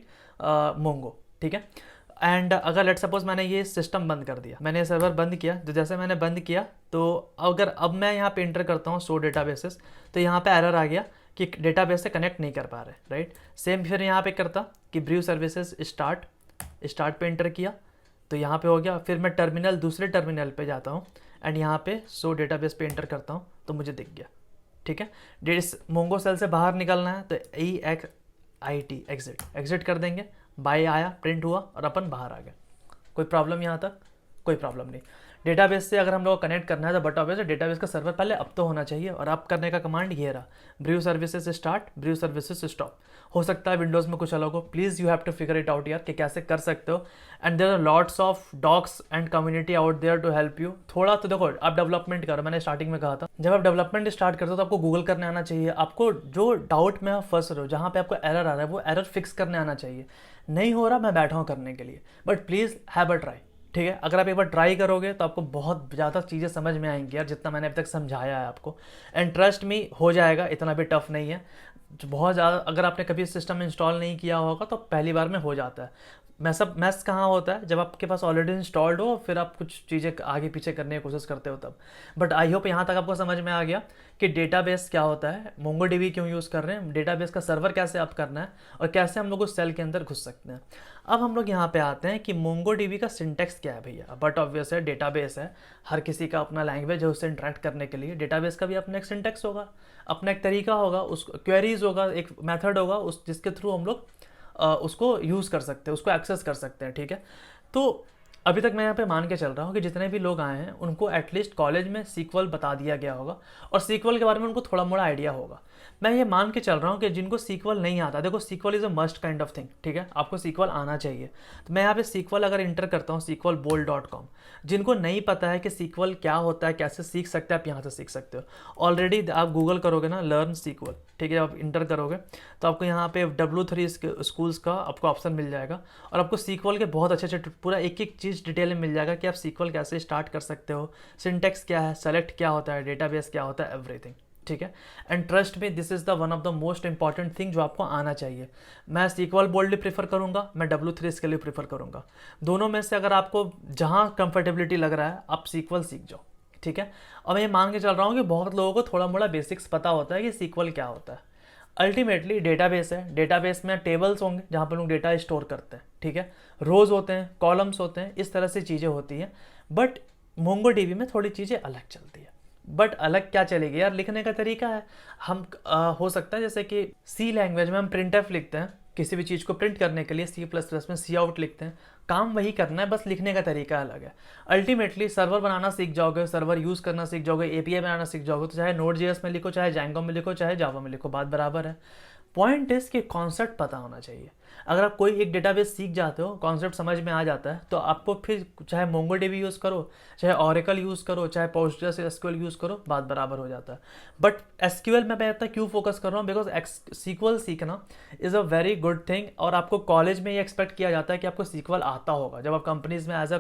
मोंगो। ठीक है, एंड अगर लेट सपोज मैंने ये सिस्टम बंद कर दिया, मैंने सर्वर बंद किया, तो जैसे मैंने बंद किया तो अगर अब मैं यहाँ पे इंटर करता हूँ सो डेटाबेसेस, तो यहाँ पे एरर आ गया कि डेटाबेस से कनेक्ट नहीं कर पा रहे। राइट, सेम फिर यहाँ पे करता कि ब्रू सर्विसेज स्टार्ट पे इंटर किया तो यहाँ पे हो गया। फिर मैं दूसरे टर्मिनल पे जाता हूँ एंड यहाँ पे सो डेटाबेस पे इंटर करता हूँ तो मुझे दिख गया। ठीक है, मोंगो सेल से बाहर निकलना है तो EXIT एग्जिट कर देंगे, बाय आया, प्रिंट हुआ और अपन बाहर आ गए। कोई प्रॉब्लम यहाँ तक? कोई प्रॉब्लम नहीं। डेटाबेस से अगर हम लोग कनेक्ट करना है तो बट ऑब्वियसली डेटाबेस का सर्वर पहले अप तो होना चाहिए, और अप करने का कमांड ये रहा, brew services start, brew services stop. हो सकता है विंडोज़ में कुछ अलग हो, please you have to figure it out यार कि कैसे कर सकते हो। And there are lots of docs and community out there to help you. थोड़ा तो देखो, आप डेवलपमेंट करो, मैंने स्टार्टिंग में कहा था जब आप डेवलपमेंट स्टार्ट करते हो तो आपको गूगल करने आना चाहिए। आपको जो डाउट में आप फंस रहे हो, जहाँ पे आपको एरर आ रहा है, वो एरर फिक्स करने आना चाहिए। नहीं हो रहा, मैं बैठा हूँ करने के लिए, but please have a try. ठीक है, अगर आप एक बार ट्राई करोगे तो आपको बहुत ज़्यादा चीज़ें समझ में आएंगी यार, जितना मैंने अभी तक समझाया है आपको। एंड ट्रस्ट मी, हो जाएगा, इतना भी टफ नहीं है। बहुत ज़्यादा अगर आपने कभी सिस्टम इंस्टॉल नहीं किया होगा तो पहली बार में हो जाता है। मैस कहाँ होता है, जब आपके पास ऑलरेडी इंस्टॉल्ड हो फिर आप कुछ चीज़ें आगे पीछे करने की कोशिश करते हो तब। बट आई होप यहाँ तक आपको समझ में आ गया कि डेटाबेस क्या होता है, मोंगो डीबी क्यों यूज़ कर रहे हैं, डेटाबेस का सर्वर कैसे अप करना है, और कैसे हम लोग उस सेल के अंदर घुस सकते हैं। अब हम लोग यहाँ पे आते हैं कि मोंगो डीबी का सिंटेक्स क्या है भैया। बट ऑब्वियस है, डेटाबेस है, हर किसी का अपना लैंग्वेज है उससे इंटरेक्ट करने के लिए। डेटाबेस का भी अपना एक सिंटेक्स होगा, अपना एक तरीका होगा, उस क्वेरीज होगा, एक मेथड होगा उस जिसके थ्रू हम लोग उसको यूज़ कर सकते हैं, उसको एक्सेस कर सकते हैं। ठीक है, तो अभी तक मैं यहाँ पे मान के चल रहा हूँ कि जितने भी लोग आए हैं उनको एटलीस्ट कॉलेज में सीक्वल बता दिया गया होगा और सीक्वल के बारे में उनको थोड़ा मोड़ा आइडिया होगा। मैं ये मान के चल रहा हूँ कि जिनको सीक्वल नहीं आता, देखो sequel is a must kind of thing. ठीक है, आपको सीक्वल आना चाहिए। तो मैं यहाँ पे सीक्वल अगर इंटर करता हूँ sequelbolt.com, जिनको नहीं पता है कि सीक्वल क्या होता है, कैसे सीख सकते हैं, आप यहाँ से सीख सकते हो। ऑलरेडी आप गूगल करोगे ना लर्न सीक्वल, ठीक है, आप इंटर करोगे तो आपको यहाँ पे W3 स्कूल्स का आपको ऑप्शन मिल जाएगा, और आपको सीक्वल के बहुत अच्छे अच्छे पूरा एक एक चीज़ डिटेल में मिल जाएगा कि आप सीक्वल कैसे स्टार्ट कर सकते हो, सिंटेक्स क्या है, सेलेक्ट क्या होता है, डेटाबेस क्या होता है, एवरीथिंग। ठीक है, एंड ट्रस्ट में this is the one of the most important thing जो आपको आना चाहिए। मैं सीक्वल बोल्डली प्रीफर करूँगा, मैं W3 के लिए प्रीफर करूँगा। दोनों में से अगर आपको जहाँ कंफर्टेबिलिटी लग रहा है आप सीक्वल सीख जाओ। ठीक है, और मैं ये मान के चल रहा हूँ कि बहुत लोगों को थोड़ा मोड़ा बेसिक्स पता होता है कि सीक्वल क्या होता है। अल्टीमेटली डेटाबेस है, डेटाबेस में टेबल्स होंगे जहाँ पर लोग डेटा स्टोर करते हैं। ठीक है, रोज़ होते हैं, कॉलम्स होते हैं, इस तरह से चीज़ें होती हैं। बट मोंगो डीबी में थोड़ी चीज़ें अलग चलती है। बट अलग क्या चलेगी यार, लिखने का तरीका है। हम हो सकता है जैसे कि सी लैंग्वेज में हम प्रिंट एफ लिखते हैं, किसी भी चीज़ को प्रिंट करने के लिए सी प्लस प्लस में सी आउट लिखते हैं, काम वही करना है, बस लिखने का तरीका अलग है। अल्टीमेटली सर्वर बनाना सीख जाओगे, सर्वर यूज़ करना सीख जाओगे, एपीआई बनाना सीख जाओगे, तो चाहे नोड जेएस में लिखो, चाहे जैंगो में लिखो, चाहे जावा में लिखो, बात बराबर है। पॉइंट इज कि कॉन्सेप्ट पता होना चाहिए। अगर आप कोई एक डेटाबेस सीख जाते हो, कॉन्सेप्ट समझ में आ जाता है, तो आपको फिर चाहे मोंगोडीबी यूज़ करो, चाहे ओरेकल यूज़ करो, चाहे पोस्टग्रेस एसक्यूएल यूज़ करो, बात बराबर हो जाता है। बट एसक्यूएल में मैं इतना क्यों फोकस कर रहा हूँ, बिकॉज सीक्वल सीखना is a very good thing, और आपको कॉलेज में ये एक्सपेक्ट किया जाता है कि आपको सीक्वल आता होगा जब आप कंपनीज में एज अ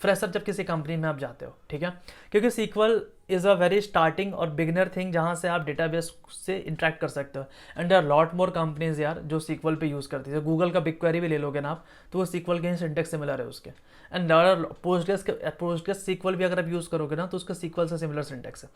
फ्रेशर जब किसी कंपनी में आप जाते हो, ठीक है। क्योंकि sequel is a very starting और बिगिनर थिंग जहाँ से आप डेटाबेस से इंटरेक्ट कर सकते हो। And there are lot more companies यार जो सीक्वल पे यूज़ करती है। गूगल का बिग क्वेरी भी ले लोगे ना आप, तो वो सीक्वल के ही सिंटेक्स सिमिलर है उसके। And there are Postgres sequel भी अगर आप यूज़ करोगे ना, तो उसका सीक्वल से सिमिलर सिंटेक्स है।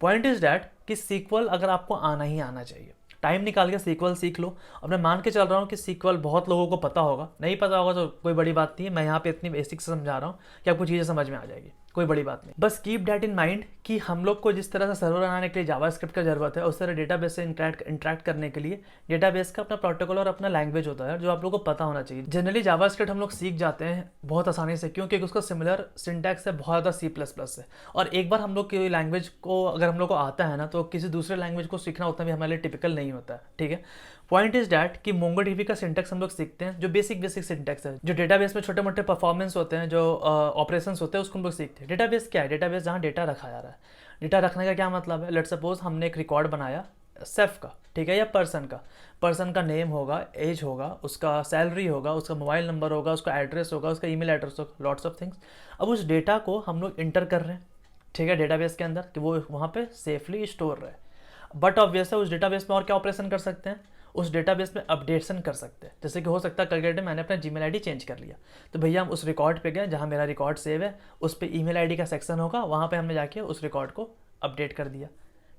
पॉइंट इज डैट कि सीक्वल अगर आपको आना ही आना चाहिए, टाइम निकाल के सीक्वल सीख लो। और मैं मान के चल रहा हूँ कि सीक्वल बहुत लोगों को पता होगा, नहीं पता होगा तो कोई बड़ी बात नहीं है, मैं यहाँ पे इतनी बेसिक से समझा रहा हूँ कि आपको चीज़ें समझ में आ जाएगी, कोई बड़ी बात नहीं। बस कीप डैट इन माइंड कि हम लोग को जिस तरह से सर्वर बनाने के लिए जावास्क्रिप्ट का जरूरत है, उस तरह डेटाबेस से इंटरेक्ट करने के लिए डेटाबेस का अपना प्रोटोकॉल और अपना लैंग्वेज होता है जो आप लोगों को पता होना चाहिए। जनरली जावास्क्रिप्ट हम लोग सीख जाते हैं बहुत आसानी से, क्योंकि उसका सिमिलर सिंटैक्स है बहुत ज़्यादा सी प्लस प्लस से। और एक बार हम लोग की लैंग्वेज को अगर हम लोग को आता है ना, तो किसी दूसरे लैंग्वेज को सीखना उतना भी हमारे लिए टिपिकल नहीं होता है, ठीक है। पॉइंट इज डैट कि मोंगोडीबी का सिंटेक्स हम लोग सीखते हैं, जो बेसिक सिंटेक्स है, जो डेटाबेस में छोटे मोटे परफॉर्मेंस होते हैं, जो ऑपरेशंस होते हैं, उसको हम लोग सीखते हैं। डेटाबेस क्या है? डेटाबेस जहाँ डेटा रखा जा रहा है। डेटा रखने का क्या मतलब है? लेट सपोज हमने एक रिकॉर्ड बनाया सेफ का, ठीक है, या पर्सन का नेम होगा, एज होगा, उसका सैलरी होगा, उसका मोबाइल नंबर होगा, उसका एड्रेस होगा, उसका ईमेल एड्रेस होगा, लॉट्स ऑफ थिंग्स। अब उस डेटा को हम लोग इंटर कर रहे हैं, ठीक है, डेटाबेस के अंदर, कि वो वहाँ पे सेफली स्टोर रहे। बट ऑब्वियस है उस डेटाबेस में और क्या ऑपरेशन कर सकते हैं? उस डेटाबेस में अपडेशन कर सकते हैं। जैसे कि हो सकता है कल के डेट में मैंने अपना जीमेल आईडी चेंज कर लिया, तो भैया हम उस रिकॉर्ड पे गए जहाँ मेरा रिकॉर्ड सेव है, उस पर ईमेल आईडी का सेक्शन होगा, वहाँ पे हमने जाके उस रिकॉर्ड को अपडेट कर दिया,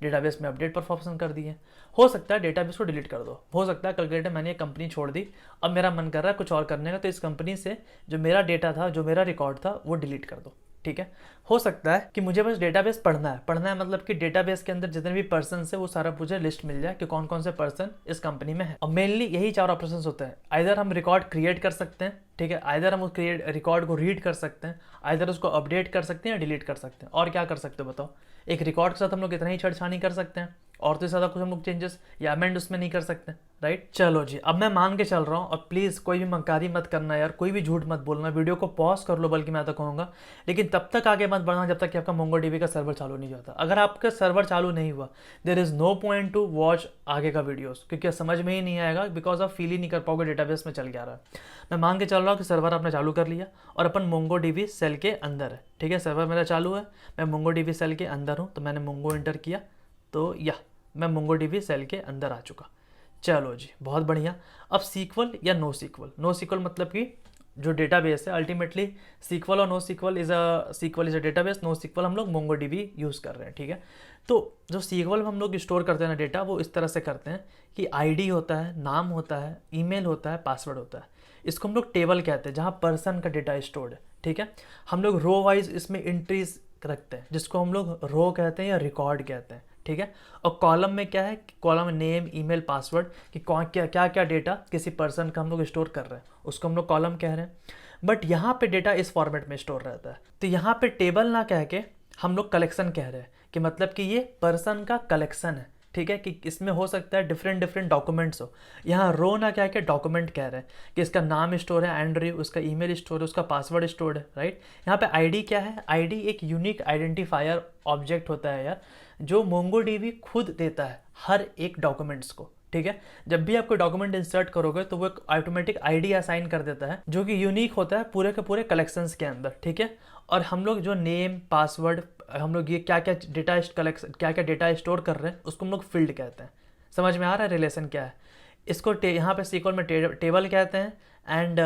डेटाबेस में अपडेट परफॉर्मेंस कर दिए। हो सकता है डेटाबेस को डिलीट कर दो, हो सकता है कल के डेट में मैंने एक कंपनी छोड़ दी, अब मेरा मन कर रहा है कुछ और करने का, तो इस कंपनी से जो मेरा डेटा था, जो मेरा रिकॉर्ड था, वो डिलीट कर दो, ठीक है। हो सकता है कि मुझे बस डेटाबेस पढ़ना है मतलब कि डेटाबेस के अंदर जितने भी पर्सन है वो सारा मुझे लिस्ट मिल जाए कि कौन कौन से पर्सन इस कंपनी में है। और मेनली यही 4 ऑपरेशंस होते हैं। आइदर हम रिकॉर्ड क्रिएट कर सकते हैं, ठीक है, आइदर हम उस रिकॉर्ड को रीड कर सकते हैं, आइदर उसको अपडेट कर सकते हैं या डिलीट कर सकते हैं। और क्या कर सकते हो बताओ? एक रिकॉर्ड के साथ हम लोग इतना ही छेड़छाड़ी कर सकते हैं, और तो ज़्यादा कुछ हम लोग चेंजेस या अमेंड उसमें नहीं कर सकते, राइट। चलो जी, अब मैं मान के चल रहा हूँ, और प्लीज़ कोई भी मक्कारी मत करना यार, कोई भी झूठ मत बोलना, वीडियो को पॉज कर लो, बल्कि मैं तो कहूँगा, लेकिन तब तक आगे मत बढ़ना जब तक कि आपका मोंगोडीबी का सर्वर चालू नहीं होता। अगर आपका सर्वर चालू नहीं हुआ, there is no point to watch आगे का वीडियोस, क्योंकि समझ में ही नहीं आएगा, बिकॉज आप फील ही नहीं कर पाओगे डेटाबेस में चल क्या रहा है। मैं मान के चल रहा हूँ कि सर्वर आपने चालू कर लिया और अपन मोंगोडीबी सेल के अंदर है, ठीक है, सर्वर मेरा चालू है, मैं मोंगोडीबी सेल के अंदर हूँ, तो मैंने मोंगो इंटर किया, तो मैं मोंगोडीबी सेल के अंदर आ चुका। चलो जी, बहुत बढ़िया। अब सीक्वल या नो सीक्वल? नो सीक्वल मतलब कि जो डेटाबेस है, अल्टीमेटली सीक्वल और no sequel is a database, no sequel हम लोग मोंगोडीबी यूज़ कर रहे हैं, ठीक है। तो जो सीक्वल में हम लोग स्टोर करते हैं ना डेटा, वो इस तरह से करते हैं कि आईडी होता है, नाम होता है, ईमेल होता है, पासवर्ड होता है। इसको हम लोग टेबल कहते हैं, जहाँ पर्सन का डेटा स्टोर्ड है, ठीक है। हम लोग रो वाइज इसमें एंट्रीज रखते हैं, जिसको हम लोग रो कहते हैं या रिकॉर्ड कहते हैं, ठीक है। और कॉलम में क्या है? कॉलम में नेम, ईमेल, पासवर्ड, कि कौन क्या क्या डेटा किसी पर्सन का हम लोग स्टोर कर रहे हैं, उसको हम लोग कॉलम कह रहे हैं। बट यहाँ पे डेटा इस फॉर्मेट में स्टोर रहता है, तो यहाँ पे टेबल ना कह के हम लोग कलेक्शन कह रहे हैं, कि मतलब कि ये पर्सन का कलेक्शन है, ठीक है, कि इसमें हो सकता है डिफरेंट डॉक्यूमेंट्स हो। यहाँ रो ना क्या के डॉक्यूमेंट कह रहे हैं, कि इसका नाम स्टोर है एंड्रयू, उसका ईमेल स्टोर है, उसका पासवर्ड स्टोर है, राइट। यहाँ पे आईडी क्या है? आईडी एक यूनिक आइडेंटिफायर ऑब्जेक्ट होता है यार, जो मोंगोडीबी खुद देता है हर एक डॉक्यूमेंट्स को, ठीक है। जब भी आप कोई डॉक्यूमेंट इंसर्ट करोगे तो वो एक ऑटोमेटिक आईडी असाइन कर देता है, जो कि यूनिक होता है पूरे के पूरे कलेक्शंस के अंदर, ठीक है। और हम लोग जो नेम, पासवर्ड, हम लोग ये क्या क्या डेटा स्टोर कर रहे हैं, उसको हम लोग फील्ड कहते हैं। समझ में आ रहा है रिलेशन क्या है? इसको यहाँ पे सीक्वल में टेबल कहते हैं, एंड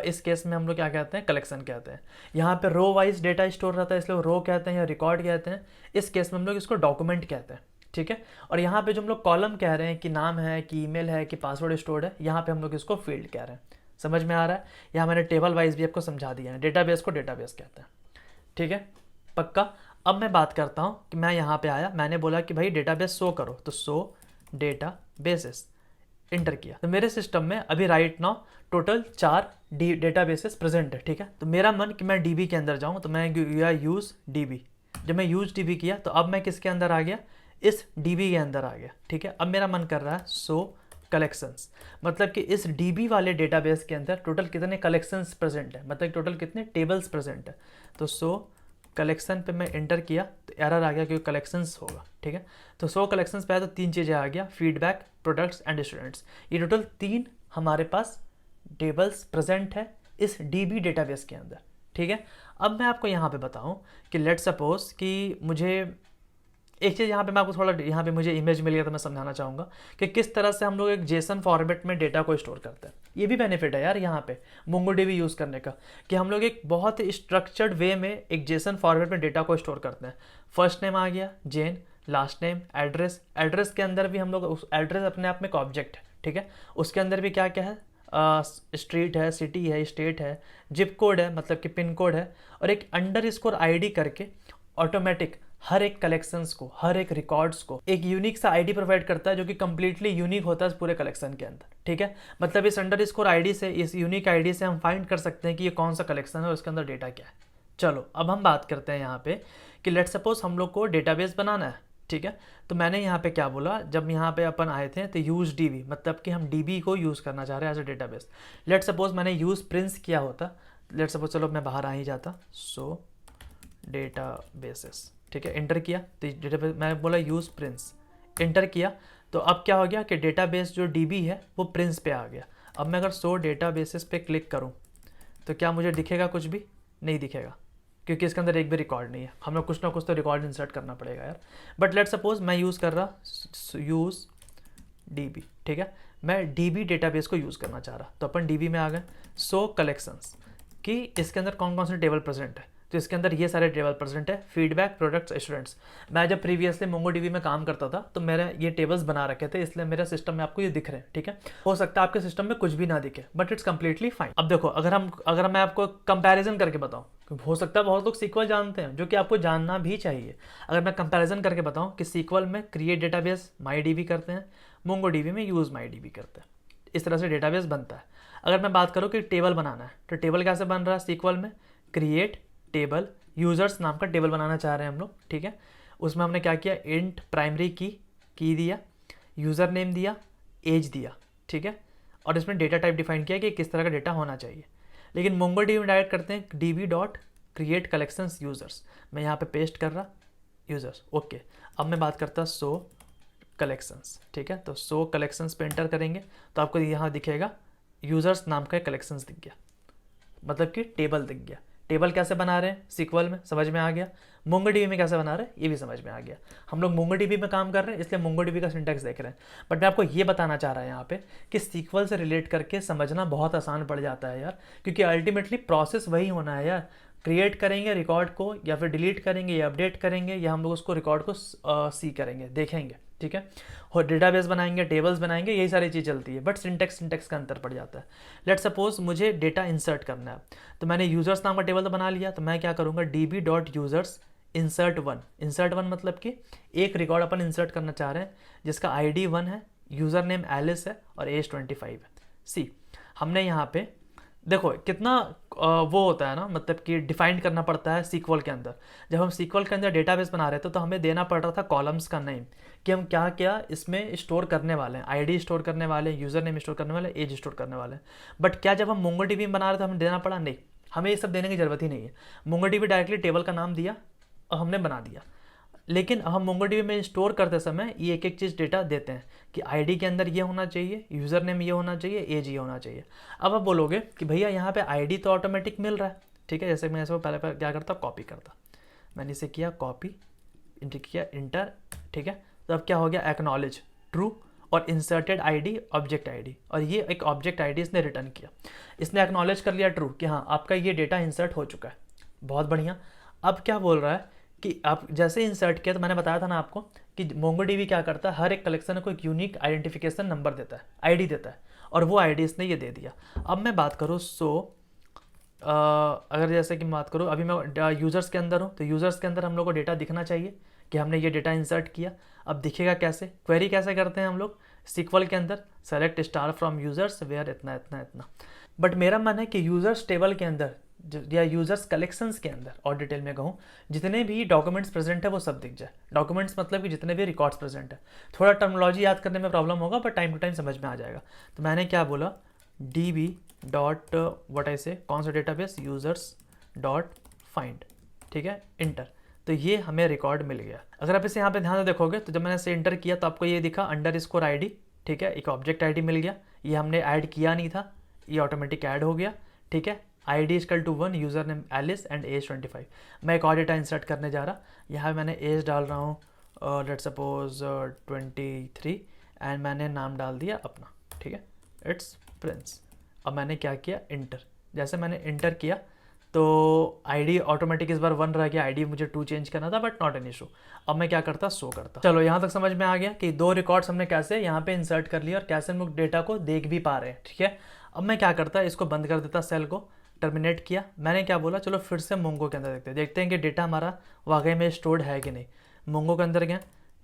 इस केस में हम लोग क्या कहते हैं? कलेक्शन कहते हैं। यहाँ पे रो वाइज डेटा स्टोर रहता है, इसलिए रो कहते हैं या रिकॉर्ड कहते हैं। इस केस में हम लोग इसको डॉक्यूमेंट कहते हैं, ठीक है। और यहाँ पे जो हम लोग कॉलम कह रहे हैं, कि नाम है, कि ईमेल है, कि पासवर्ड स्टोर्ड है, यहाँ पे हम लोग इसको फील्ड कह रहे हैं। समझ में आ रहा है? यहाँ मैंने टेबल वाइज भी आपको समझा दिया है। डेटाबेस को डेटाबेस कहते हैं, ठीक है। पक्का। अब मैं बात करता हूँ कि मैं यहाँ पे आया, मैंने बोला कि भाई डेटाबेस शो करो, तो शो डेटा बेसेस इंटर किया, तो मेरे सिस्टम में अभी right now total 4 databases present है। ठीक है, तो मेरा मन कि मैं डीबी के अंदर जाऊँ, तो मैं यूज़ डीबी। जब मैं यूज़ डीबी किया तो अब मैं किसके अंदर आ गया, इस डीबी के अंदर आ गया। ठीक है, अब मेरा मन कर रहा है सो कलेक्शंस, मतलब कि इस डीबी वाले डेटाबेस के अंदर टोटल कितने कलेक्शंस प्रेजेंट है, मतलब टोटल कितने टेबल्स प्रेजेंट है। तो सो कलेक्शन पे मैं इंटर किया तो एरर आ गया क्योंकि कलेक्शंस होगा। ठीक है, तो सो कलेक्शंस पे आया तो 3 चीज़ें आ गया, फीडबैक, प्रोडक्ट्स एंड स्टूडेंट्स। ये टोटल 3 हमारे पास टेबल्स प्रेजेंट है इस डीबी डेटाबेस के अंदर। ठीक है, अब मैं आपको यहाँ पे बताऊँ कि लेट सपोज कि मुझे एक चीज़ यहाँ पे मैं आपको थोड़ा, यहाँ पे मुझे इमेज मिल गया तो मैं समझाना चाहूँगा कि किस तरह से हम लोग एक जेसन फॉर्मेट में डेटा को स्टोर करते हैं। ये भी बेनिफिट है यार यहाँ पे मोंगोडीबी यूज़ करने का, कि हम लोग एक बहुत ही स्ट्रक्चर्ड वे में एक जेसन फॉर्मेट में डेटा को स्टोर करते हैं। फर्स्ट नेम आ गया जेन, लास्ट नेम एड्रेस, एड्रेस के अंदर भी हम लोग उस एड्रेस अपने आप में एक ऑब्जेक्ट है। ठीक है, उसके अंदर भी क्या क्या है, स्ट्रीट है, सिटी है, स्टेट है, जिप कोड है मतलब कि पिन कोड है, और एक अंडरस्कोर आईडी करके ऑटोमेटिक हर एक कलेक्शंस को, हर एक रिकॉर्ड्स को एक यूनिक सा आईडी प्रोवाइड करता है जो कि कंप्लीटली यूनिक होता है इस पूरे कलेक्शन के अंदर। ठीक है, मतलब इस अंडरस्कोर आईडी से, इस यूनिक आईडी से हम फाइंड कर सकते हैं कि ये कौन सा कलेक्शन है और इसके अंदर डेटा क्या है। चलो अब हम बात करते हैं यहाँ पे कि लेट सपोज हम लोग को डेटाबेस बनाना है। ठीक है, तो मैंने यहाँ पे क्या बोला, जब यहाँ पे अपन आए थे तो यूज डीबी, मतलब कि हम डीबी को यूज़ करना चाह रहे हैं as a database. Let suppose मैंने यूज़ प्रिंस किया होता, लेट सपोज चलो मैं बाहर आ ही जाता, सो डेटाबेसेस। ठीक है, इंटर किया तो डेटाबेस मैं बोला यूज़ प्रिंस, इंटर किया तो अब क्या हो गया कि डेटाबेस जो डीबी है वो प्रिंस पे आ गया। अब मैं अगर सो डेटाबेसेस पे क्लिक करूँ तो क्या मुझे दिखेगा, कुछ भी नहीं दिखेगा क्योंकि इसके अंदर एक भी रिकॉर्ड नहीं है। हम लोग कुछ ना कुछ तो रिकॉर्ड इंसर्ट करना पड़ेगा यार। बट लेट सपोज मैं यूज़ कर रहा यूज़ डीबी। ठीक है, मैं डीबी डेटाबेस को यूज़ करना चाह रहा, तो अपन डीबी में आ गए, सो कलेक्शंस कि इसके अंदर कौन कौन से टेबल प्रेजेंट है। तो इसके अंदर ये सारे टेबल प्रेजेंट है, फीडबैक, प्रोडक्ट्स, स्टूडेंट्स। मैं जब प्रीवियसली मोंगोडीबी में काम करता था तो मेरे ये टेबल्स बना रखे थे, इसलिए मेरे सिस्टम में आपको ये दिख रहे हैं। ठीक है, हो सकता है आपके सिस्टम में कुछ भी ना दिखे, बट इट्स कंप्लीटली फाइन। अब देखो, अगर मैं आपको कंपैरिजन करके बताऊं, हो सकता है बहुत लोग सीक्वल जानते हैं, जो कि आपको जानना भी चाहिए। अगर मैं कंपैरिजन करके बताऊं कि सीक्वल में क्रिएट डेटाबेस माई डीबी करते हैं, मोंगोडीबी में यूज़ माई डीबी करते हैं, इस तरह से डेटाबेस बनता है। अगर मैं बात करूँ कि टेबल बनाना है, तो टेबल कैसे बन रहा है सीक्वल में, क्रिएट टेबल, यूज़र्स नाम का टेबल बनाना चाह रहे हैं हम लोग। ठीक है, उसमें हमने क्या किया, इंट प्राइमरी की दिया, यूज़र नेम दिया, एज दिया। ठीक है, और इसमें डेटा टाइप डिफाइन किया कि किस तरह का डेटा होना चाहिए। लेकिन मोंगोडीबी में डायरेक्ट करते हैं dB dot create collections users, मैं यहाँ पे पेस्ट कर रहा यूज़र्स। ओके, अब मैं बात करता सो कलेक्शंस। ठीक है, तो सो कलेक्शंस पे एंटर करेंगे तो आपको यहाँ दिखेगा यूज़र्स नाम का कलेक्शंस दिख गया, मतलब कि टेबल दिख गया। टेबल कैसे बना रहे हैं सीक्वल में समझ में आ गया, मोंगोडीबी में कैसे बना रहे हैं ये भी समझ में आ गया। हम लोग मोंगोडीबी में काम कर रहे हैं इसलिए मोंगोडीबी का सिंटैक्स देख रहे हैं। बट मैं आपको ये बताना चाह रहा है यहाँ पे कि सीक्वल से रिलेट करके समझना बहुत आसान पड़ जाता है यार, क्योंकि अल्टीमेटली प्रोसेस वही होना है यार। क्रिएट करेंगे रिकॉर्ड को, या फिर डिलीट करेंगे, या अपडेट करेंगे, या हम लोग उसको रिकॉर्ड को सी करेंगे, देखेंगे। ठीक है, और डेटाबेस बनाएंगे, टेबल्स बनाएंगे, यही सारी चीज़ चलती है, बट सिंटेक्स का अंतर पड़ जाता है। लेट सपोज मुझे डेटा इंसर्ट करना है, तो मैंने यूज़र्स नाम का टेबल तो बना लिया, तो मैं क्या करूँगा, dB dot users insert one मतलब कि एक रिकॉर्ड अपन इंसर्ट करना चाह रहे हैं जिसका ID 1 है, यूज़र नेम एलिस है और एज 25 है। सी हमने यहाँ पे देखो कितना वो होता है ना, मतलब कि डिफाइंड करना पड़ता है सीक्वल के अंदर। जब हम सीक्वल के अंदर डेटाबेस बना रहे थे तो हमें देना पड़ रहा था कॉलम्स का नेम, कि हम क्या क्या इसमें स्टोर करने वाले हैं, आईडी स्टोर करने वाले हैं, यूज़र नेम स्टोर करने वाले हैं, एज स्टोर करने वाले हैं। बट क्या जब हम मोंगोडीबी में बना रहे थे हमें देना पड़ा, नहीं, हमें ये सब देने की जरूरत ही नहीं है। मोंगोडीबी डायरेक्टली टेबल का नाम दिया और हमने बना दिया। लेकिन हम मोंगोडीबी में स्टोर करते समय ये एक एक चीज़ डेटा देते हैं कि आईडी के अंदर ये होना चाहिए, यूज़र नेम ये होना चाहिए, एज ये होना चाहिए। अब आप बोलोगे कि भैया यहाँ पे आईडी तो ऑटोमेटिक मिल रहा है। ठीक है, जैसे मैं इसको पहले क्या करता, कॉपी करता, मैंने इसे किया कॉपी, किया इंटर। ठीक है, तो अब क्या हो गया, एक्नॉलेज ट्रू, और इंसर्टेड आईडी ऑब्जेक्ट आईडी, और ये एक ऑब्जेक्ट आईडी इसने रिटर्न किया। इसने एक्नॉलेज कर लिया ट्रू कि हाँ आपका ये डेटा इंसर्ट हो चुका है, बहुत बढ़िया। अब क्या बोल रहा है कि आप जैसे इंसर्ट किया, तो मैंने बताया था ना आपको कि मोंगोडीबी क्या करता है, हर एक कलेक्शन को एक यूनिक आइडेंटिफिकेशन नंबर देता है, आईडी देता है, और वो आईडी इसने ये दे दिया। अब मैं बात करूँ सो अगर जैसे कि मैं बात करूँ, अभी मैं यूज़र्स के अंदर हूँ, तो यूज़र्स के अंदर हम लोग को डेटा दिखना चाहिए कि हमने ये डेटा इंसर्ट किया। अब दिखेगा कैसे, क्वेरी कैसे करते हैं हम लोग सीक्वल के अंदर, select star from users where इतना इतना इतना। बट मेरा मन है कि यूज़र्स टेबल के अंदर या यूज़र्स कलेक्शंस के अंदर और डिटेल में कहूँ, जितने भी डॉक्यूमेंट्स प्रेजेंट है वो सब दिख जाए। डॉक्यूमेंट्स मतलब कि जितने भी रिकॉर्ड्स प्रेजेंट है। थोड़ा टर्मिनोलॉजी याद करने में प्रॉब्लम होगा, बट टाइम टू टाइम समझ में आ जाएगा। तो मैंने क्या बोला, db डॉट वट आई से, कौन सा डेटाबेस, यूज़र्स डॉट फाइंड, ठीक है, इंटर। तो ये हमें रिकॉर्ड मिल गया। अगर आप इसे यहाँ पे ध्यान से देखोगे तो जब मैंने इसे इंटर किया तो आपको ये दिखा अंडरस्कोर आईडी, ठीक है, एक ऑब्जेक्ट आईडी मिल गया। ये हमने ऐड किया नहीं था, ये ऑटोमेटिक ऐड हो गया, ठीक है। ID equal to 1, user name Alice and age 25। मैं एक और डेटा इंसर्ट करने जा रहा, यहाँ मैंने एज डाल रहा हूँ लेट सपोज 23 एंड मैंने नाम डाल दिया अपना, ठीक है, इट्स प्रिंस। अब मैंने क्या किया, इंटर। जैसे मैंने इंटर किया तो ID ऑटोमेटिक इस बार 1 रह गया। ID मुझे 2 चेंज करना था, बट नॉट एन इशू। अब मैं क्या करता, शो करता। चलो यहाँ तक समझ में आ गया कि 2 रिकॉर्ड्स हमने कैसे यहाँ पे इंसर्ट कर लिया और कैसे हम लोग डेटा को देख भी पा रहे हैं, ठीक है। अब मैं क्या करता, इसको बंद कर देता, सेल को टर्मिनेट किया। मैंने क्या बोला, चलो फिर से मोंगो के अंदर देखते हैं कि डेटा हमारा वाकई में स्टोर्ड है कि नहीं। मोंगो के अंदर गए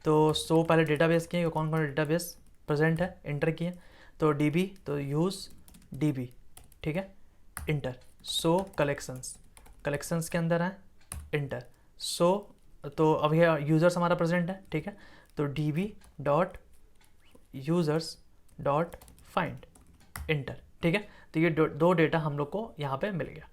तो सो पहले डेटाबेस किए, कौन कौन डेटाबेस प्रेजेंट है, इंटर किए। तो DB, तो यूज़ DB, ठीक है, इंटर। सो कलेक्शंस के अंदर है, इंटर। सो तो अब ये यूज़र्स हमारा प्रेजेंट है, ठीक है। तो DB dot users dot find, inter, ठीक है। तो ये दो डेटा हम लोग को यहाँ पे मिल गया।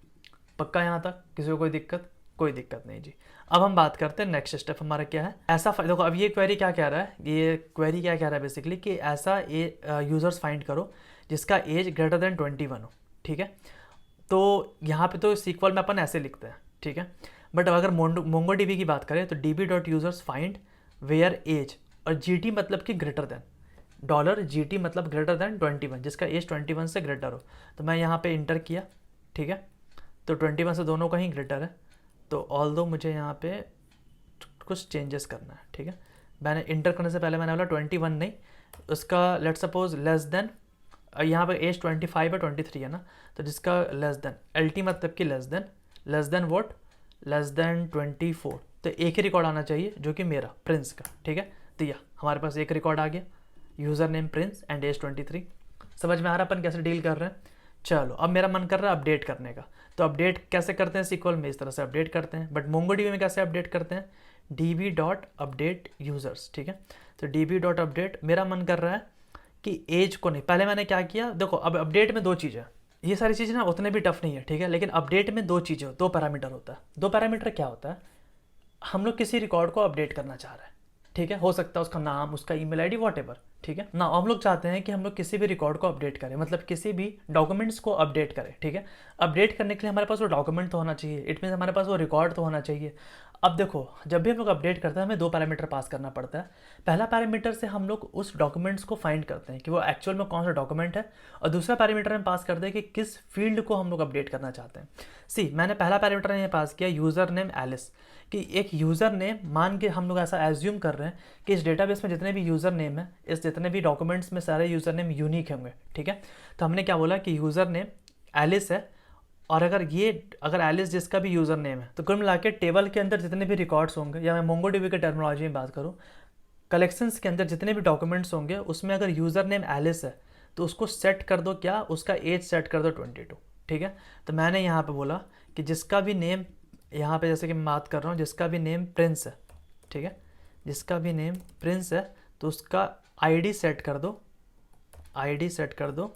पक्का यहाँ तक किसी को कोई दिक्कत? कोई दिक्कत नहीं जी। अब हम बात करते हैं नेक्स्ट स्टेप हमारा क्या है। ऐसा देखो, अब ये क्वेरी क्या कह रहा है, ये क्वेरी क्या कह रहा है बेसिकली कि ऐसा यूज़र्स फाइंड करो जिसका एज ग्रेटर देन 21 हो, ठीक है। तो यहाँ पे तो सीक्वल में अपन ऐसे लिखते हैं, ठीक है। बट अगर मोंगो DB की बात करें तो DB dot users find where age, और GT मतलब कि ग्रेटर देन, $GT मतलब ग्रेटर देन 21, जिसका एज 21 से ग्रेटर हो। तो मैं यहाँ पे इंटर किया, ठीक है। तो 21 से दोनों का ही ग्रेटर है, तो ऑल दो मुझे यहाँ पे कुछ चेंजेस करना है, ठीक है। मैंने इंटर करने से पहले मैंने बोला 21 नहीं, उसका लेट सपोज लेस देन, यहाँ पे एज 25 है, 23 है ना, तो जिसका लेस देन, LT मतलब कि less than vote, less than 24। तो एक ही रिकॉर्ड आना चाहिए जो कि मेरा प्रिंस का, ठीक है। तो यह हमारे पास एक रिकॉर्ड आ गया, user name Prince and age 23। समझ में आ रहा अपन कैसे डील कर रहे हैं। चलो अब मेरा मन कर रहा है अपडेट करने का, तो अपडेट कैसे करते हैं सीक्वल में, इस तरह से अपडेट करते हैं। बट मोंगो DB में कैसे अपडेट करते हैं, DB डॉट अपडेट यूज़र्स, ठीक है। तो DB डॉट अपडेट, मेरा मन कर रहा है कि एज को नहीं, पहले मैंने क्या किया, देखो अब अपडेट में 2 चीज़ें, ये सारी चीज़ें ना उतने भी टफ नहीं है, ठीक है। लेकिन अपडेट में 2 चीज़ें, 2 पैरामीटर होता है। 2 पैरामीटर क्या होता है, हम लोग किसी रिकॉर्ड को अपडेट करना चाह रहे हैं, ठीक है। हो सकता है उसका नाम, उसका ईमेल आईडी, वॉटेवर, ठीक है ना। हम लोग चाहते हैं कि हम लोग किसी भी रिकॉर्ड को अपडेट करें, मतलब किसी भी डॉक्यूमेंट्स को अपडेट करें, ठीक है। अपडेट करने के लिए हमारे पास वो डॉक्यूमेंट तो होना चाहिए, इट मीन्स हमारे पास वो रिकॉर्ड तो होना चाहिए। अब देखो, जब भी हम लोग अपडेट करते हैं हमें 2 पैरामीटर पास करना पड़ता है। पहला पैरामीटर से हम लोग उस डॉक्यूमेंट्स को फाइंड करते हैं कि वो एक्चुअल में कौन सा डॉक्यूमेंट है, और दूसरा पैरामीटर हम पास करते हैं कि किस फील्ड को हम लोग अपडेट करना चाहते हैं। मैंने पहला पैरामीटर ये पास किया, यूज़र नेम एलिस, कि एक यूज़र नेम मान के हम लोग ऐसा एज्यूम कर रहे हैं कि इस डेटाबेस में जितने भी यूज़र नेम है, इस जितने भी डॉक्यूमेंट्स में सारे यूज़र नेम यूनिक होंगे, ठीक है। तो हमने क्या बोला कि यूज़र नेम एलिस है, और अगर एलिस जिसका भी यूज़र नेम है, तो कुल मिला के टेबल के अंदर जितने भी रिकॉर्ड्स होंगे, या मैं मोंगो DB के टर्मिनोलॉजी में बात करूँ, कलेक्शंस के अंदर जितने भी डॉक्यूमेंट्स होंगे उसमें अगर यूज़र नेम एलिस है तो उसको सेट कर दो, क्या, उसका एज सेट कर दो 22, ठीक है। तो मैंने यहाँ पे बोला कि जिसका भी नेम, यहाँ पे जैसे कि मैं बात कर रहा हूँ, जिसका भी नेम प्रिंस है, ठीक है, जिसका भी नेम प्रिंस है तो उसका ID सेट कर दो, ID सेट कर दो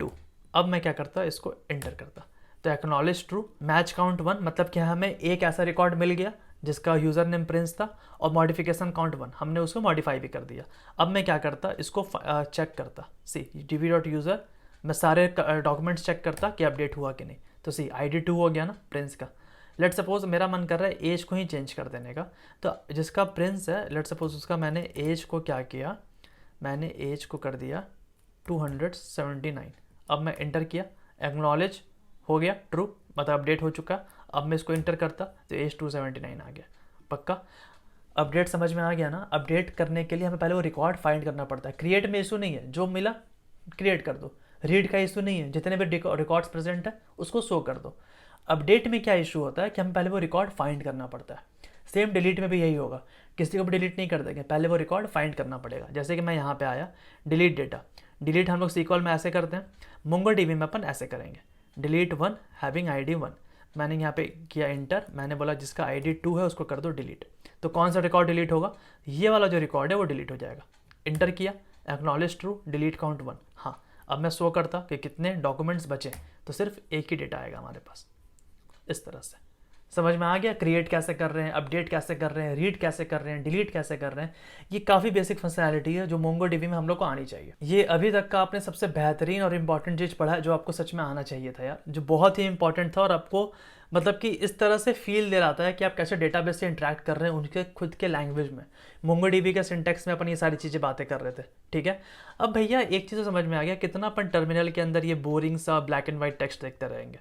2। अब मैं क्या करता, इसको एंटर करता, तो एक्नॉलेज ट्रू, मैच काउंट 1, मतलब कि हमें एक ऐसा रिकॉर्ड मिल गया जिसका यूज़र नेम प्रिंस था, और मॉडिफिकेशन काउंट 1, हमने उसको मॉडिफाई भी कर दिया। अब मैं क्या करता, इसको चेक करता, DB डॉट यूज़र, मैं सारे डॉक्यूमेंट्स चेक करता कि अपडेट हुआ कि नहीं। तो ID 2 हो गया ना प्रिंस का। लेट सपोज मेरा मन कर रहा है एज को ही चेंज कर देने का, तो जिसका प्रिंस है, लेट सपोज उसका मैंने एज को क्या किया, मैंने एज को कर दिया 279। अब मैं इंटर किया, एक्नॉलेज हो गया ट्रू, मतलब अपडेट हो चुका। अब मैं इसको इंटर करता तो एज 279 आ गया। पक्का अपडेट समझ में आ गया ना। अपडेट करने के लिए हमें पहले वो रिकॉर्ड फाइंड करना पड़ता है। क्रिएट में इशू नहीं है, जो मिला क्रिएट कर दो, रीड का इशू नहीं है, जितने भी रिकॉर्ड्स प्रेजेंट है उसको शो कर दो। अपडेट में क्या इशू होता है कि हम पहले वो रिकॉर्ड फाइंड करना पड़ता है। सेम डिलीट में भी यही होगा, किसी को भी डिलीट नहीं कर देंगे, पहले वो रिकॉर्ड फाइंड करना पड़ेगा। जैसे कि मैं यहाँ पे आया, डिलीट डेटा, डिलीट हम लोग सीक्वल में ऐसे करते हैं, मोंगोडीबी में अपन ऐसे करेंगे, डिलीट वन हैविंग ID 1। मैंने यहाँ पे किया इंटर, मैंने बोला जिसका ID 2 है उसको कर दो डिलीट। तो कौन सा रिकॉर्ड डिलीट होगा, ये वाला जो रिकॉर्ड है वो डिलीट हो जाएगा। इंटर किया, एक्नॉलेज ट्रू, डिलीट काउंट 1। हाँ, अब मैं शो करता कि कितने डॉक्यूमेंट्स बचे, तो सिर्फ एक ही डेटा आएगा हमारे पास। इस तरह से समझ में आ गया, क्रिएट कैसे कर रहे हैं, अपडेट कैसे कर रहे हैं, रीड कैसे कर रहे हैं, डिलीट कैसे कर रहे हैं। ये काफ़ी बेसिक फंक्शनैलिटी है जो मोंगोडीबी में हम लोग को आनी चाहिए। ये अभी तक का आपने सबसे बेहतरीन और इंपॉर्टेंट चीज़ पढ़ा है जो आपको सच में आना चाहिए था यार, जो बहुत ही इंपॉर्टेंट था और आपको मतलब कि इस तरह से फील दे रहा था कि आप कैसे डेटाबेस से इंटरेक्ट कर रहे हैं उनके खुद के लैंग्वेज में। मोंगोडीबी के सिंटेक्स में अपन ये सारी चीज़ें बातें कर रहे थे, ठीक है। अब भैया एक चीज़ तो समझ में आ गया, कितना अपन टर्मिनल के अंदर ये बोरिंग सा ब्लैक एंड वाइट टेक्स्ट देखते रहेंगे।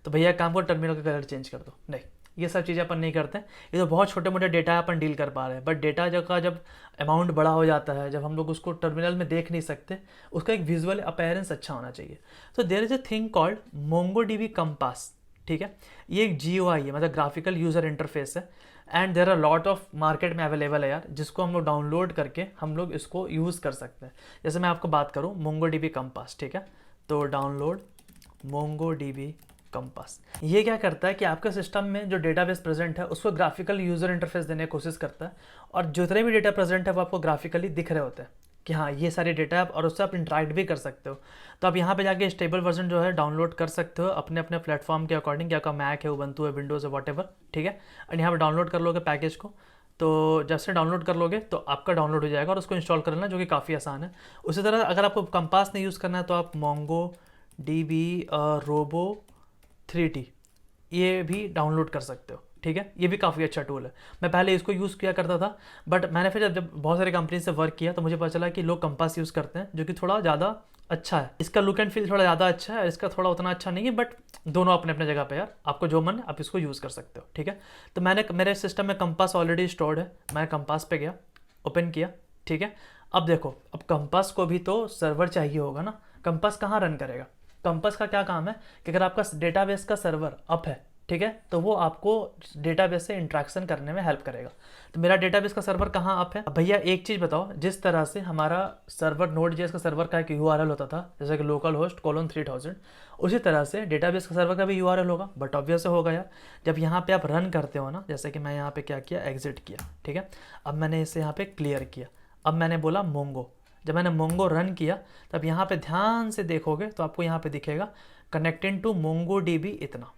तो भैया काम को टर्मिनल का कलर चेंज कर दो, नहीं ये सब चीज़ें अपन नहीं करते। ये तो बहुत छोटे मोटे डेटा अपन डील कर पा रहे हैं, बट डेटा जब अमाउंट बड़ा हो जाता है, जब हम लोग उसको टर्मिनल में देख नहीं सकते, उसका एक विजुअल अपीयरेंस अच्छा होना चाहिए। तो there is a thing called MongoDB Compass, ठीक है। ये एक GUI है, मतलब ग्राफिकल यूज़र इंटरफेस है, and there are lot of market में अवेलेबल है यार, जिसको हम लोग डाउनलोड करके हम लोग इसको यूज़ कर सकते हैं। जैसे मैं आपको बात करूँ मोंगोडीबी कंपास, ठीक है, तो डाउनलोड मोंगोडीबी कंपास। ये क्या करता है कि आपके सिस्टम में जो डेटाबेस प्रेजेंट है उसको ग्राफिकल यूज़र इंटरफेस देने की कोशिश करता है, और जितने भी डेटा प्रेजेंट है वो आपको ग्राफिकली दिख रहे होते हैं कि हाँ ये सारे डेटा आप, और उससे आप इंटरेक्ट भी कर सकते हो। तो आप यहाँ पे जाके स्टेबल वर्जन जो है डाउनलोड कर सकते हो अपने अपने प्लेटफॉर्म के अकॉर्डिंग, क्या का मैक है, उबंटू है, विंडोज़ है, वॉटेवर, ठीक है। और यहाँ पर डाउनलोड कर लोगे पैकेज को, तो जब से डाउनलोड कर लोगे तो आपका डाउनलोड हो जाएगा और उसको इंस्टॉल कर लेना, जो कि काफ़ी आसान है। उसी तरह अगर आपको कंपास नहीं यूज़ करना है तो आप मोंगोडीबी रोबो 3T ये भी डाउनलोड कर सकते हो, ठीक है। ये भी काफ़ी अच्छा टूल है। मैं पहले इसको यूज़ किया करता था, बट मैंने फिर जब बहुत सारी कंपनी से वर्क किया तो मुझे पता चला कि लोग कंपास यूज़ करते हैं, जो कि थोड़ा ज़्यादा अच्छा है। इसका लुक एंड फील थोड़ा ज़्यादा अच्छा है, इसका थोड़ा उतना अच्छा नहीं है, बट दोनों अपने अपने जगह पे यार, आपको जो मन है आप इसको यूज़ कर सकते हो, ठीक है। तो मैंने मेरे सिस्टम में कंपास ऑलरेडी स्टोर्ड है, मैं कंपास पे गया, ओपन किया, ठीक है। अब देखो, अब कंपास को भी तो सर्वर चाहिए होगा ना, कंपास कहाँ रन करेगा। कंपास का क्या काम है कि अगर आपका डेटाबेस का सर्वर अप है, ठीक है, तो वो आपको डेटाबेस से इंट्रैक्शन करने में हेल्प करेगा। तो मेरा डेटाबेस का सर्वर कहाँ अप है। अब भैया एक चीज़ बताओ, जिस तरह से हमारा सर्वर Node.js का सर्वर का एक URL होता था, जैसे कि लोकल होस्ट :3000, उसी तरह से डेटाबेस का सर्वर का भी URL होगा। बट ऑब्वियस होगा यार, जब यहाँ पे आप रन करते हो ना, जैसे कि मैं यहाँ पे क्या किया, एग्जिट किया, ठीक है। अब मैंने इसे यहाँ पे क्लियर किया, अब मैंने बोला मोंगो, जब मैंने मोंगो रन किया तब यहाँ पे ध्यान से देखोगे तो आपको यहाँ पे दिखेगा कनेक्टिंग टू मोंगोडीबी इतना,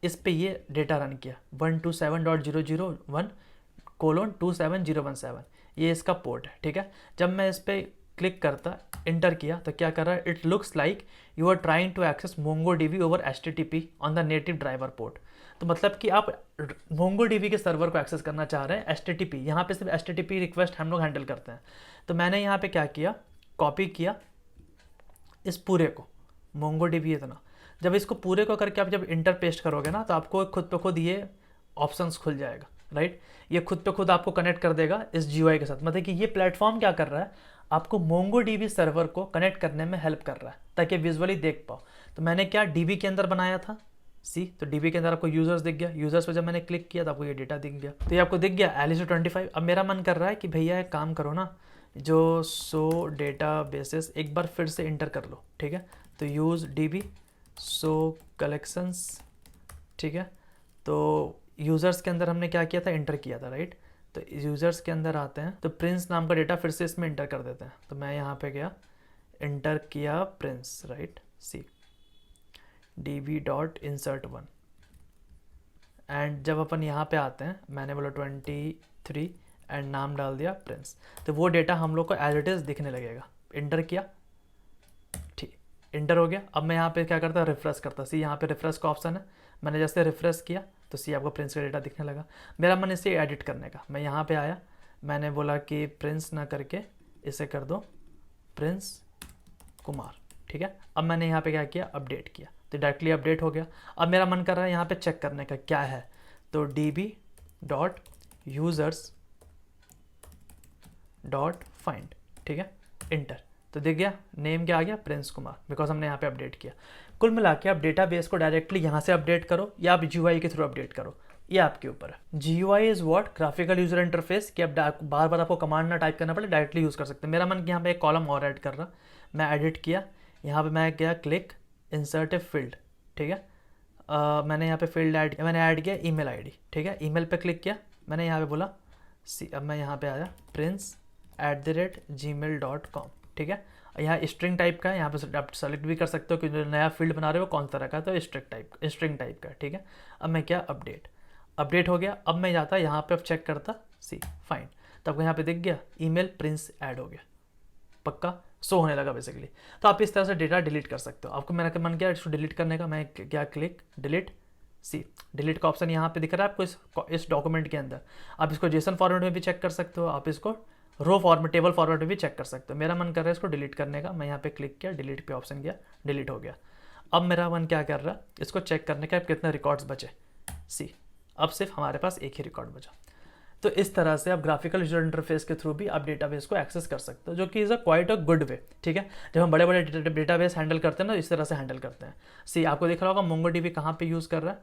इस पे ये डेटा रन किया 127.001:27017, ये इसका पोर्ट है, ठीक है। जब मैं इस पर क्लिक करता, इंटर किया, तो क्या कर रहा है, it looks like you are trying to access MongoDB over HTTP on the native driver port. तो मतलब कि आप मोंगोडीबी के सर्वर को एक्सेस करना चाह रहे हैं HTTP, यहाँ पे सिर्फ HTTP रिक्वेस्ट हम लोग हैंडल करते हैं। तो मैंने यहाँ पे क्या किया, कॉपी किया इस पूरे को, मोंगोडीबी इतना। जब इसको पूरे को करके आप जब इंटर पेस्ट करोगे ना, तो आपको खुद पे खुद ये ऑप्शंस खुल जाएगा, राइट। ये खुद पे खुद आपको कनेक्ट कर देगा इस GUI के साथ। मतलब कि ये प्लेटफॉर्म क्या कर रहा है, आपको मोंगोडीबी सर्वर को कनेक्ट करने में हेल्प कर रहा है, ताकि विजुअली देख पाओ। तो मैंने क्या DB के अंदर बनाया था, तो DB के अंदर आपको यूजर्स दिख गया, यूजर्स पे जब मैंने क्लिक किया तो आपको ये डेटा दिख गया। तो ये आपको दिख गया Alice25। अब मेरा मन कर रहा है कि भैया एक काम करो ना, जो सो डेटा बेसिस एक बार फिर से इंटर कर लो, ठीक है। तो यूज़ DB सो कलेक्शंस, ठीक है। तो यूज़र्स के अंदर हमने क्या किया था, इंटर किया था, राइट। तो यूज़र्स के अंदर आते हैं, तो प्रिंस नाम का डेटा फिर से इसमें इंटर कर देते हैं। तो मैं यहाँ पे गया, इंटर किया प्रिंस, राइट, db.insert1, एंड जब अपन यहाँ पे आते हैं, मैंने बोला 23 एंड नाम डाल दिया प्रिंस, तो वो डेटा हम लोग को एज इट इज़ दिखने लगेगा। इंटर किया, ठीक, इंटर हो गया। अब मैं यहाँ पे क्या करता, रिफ्रेश करता, यहाँ पे रिफ्रेश का ऑप्शन है, मैंने जैसे रिफ्रेश किया तो आपको प्रिंस का डेटा दिखने लगा। मेरा मन इसे एडिट करने का, मैं यहाँ पे आया, मैंने बोला कि प्रिंस ना करके इसे कर दो प्रिंस कुमार, ठीक है। अब मैंने यहाँ पे क्या किया, अपडेट किया, तो डायरेक्टली अपडेट हो गया। अब मेरा मन कर रहा है यहाँ पे चेक करने का क्या है, तो db.users.find, ठीक है, इंटर। तो दिख गया नेम क्या आ गया, प्रिंस कुमार, बिकॉज हमने यहाँ पे अपडेट किया। कुल मिला के आप डेटाबेस को डायरेक्टली यहाँ से अपडेट करो या आप GUI के थ्रू अपडेट करो, ये आपके ऊपर है। GUI is what, graphical user interface, कि आप बार बार आपको कमांड ना टाइप करना पड़े, डायरेक्टली यूज़ कर सकते हैं। मेरा मन यहाँ पे एक कॉलम और ऐड कर रहा, मैं एडिट किया, यहाँ पे मैं गया क्लिक इंसर्ट ए फील्ड, ठीक है। मैंने यहाँ पे फील्ड ऐड किया, मैंने ऐड किया ईमेल आईडी, ठीक है। ईमेल पे क्लिक किया, मैंने यहाँ पे बोला अब मैं यहाँ पे आया prince@gmail.com, ठीक है। यहाँ स्ट्रिंग टाइप का है, यहाँ पे आप सेलेक्ट भी कर सकते हो कि जो नया फील्ड बना रहे हो कौन सा रखा है, तो स्ट्रिंग टाइप का, ठीक है। अब मैं क्या अपडेट हो गया। अब मैं जाता यहाँ पे अब चेक करता, फाइन, तब यहाँ पे दिख गया ईमेल प्रिंस ऐड हो गया, पक्का शो होने लगा बेसिकली। तो आप इस तरह से डेटा डिलीट कर सकते हो। आपको मेरा मन किया इसको डिलीट करने का, मैं क्या क्लिक डिलीट, डिलीट का ऑप्शन यहाँ पे दिख रहा है आपको इस डॉक्यूमेंट के अंदर। आप इसको जेसन फॉर्मेट में भी चेक कर सकते हो, आप इसको रो फॉर्मेट टेबल फॉर्मेट में भी चेक कर सकते हो। मेरा मन कर रहा है इसको डिलीट करने का, मैं यहाँ पे क्लिक किया, डिलीट पे ऑप्शन किया, डिलीट हो गया। अब मेरा मन क्या कर रहा है इसको चेक करने का कितने रिकॉर्ड्स बचे, अब सिर्फ हमारे पास एक ही रिकॉर्ड बचा। तो इस तरह से आप ग्राफिकल यूजर इंटरफेस के थ्रू भी आप डेटाबेस को एक्सेस कर सकते हो, जो कि is quite a good way, ठीक है। जब हम बड़े बड़े डेटाबेस हैंडल करते हैं ना, इस तरह से हैंडल करते हैं। आपको दिख रहा होगा MongoDB कहाँ पे यूज़ कर रहा है,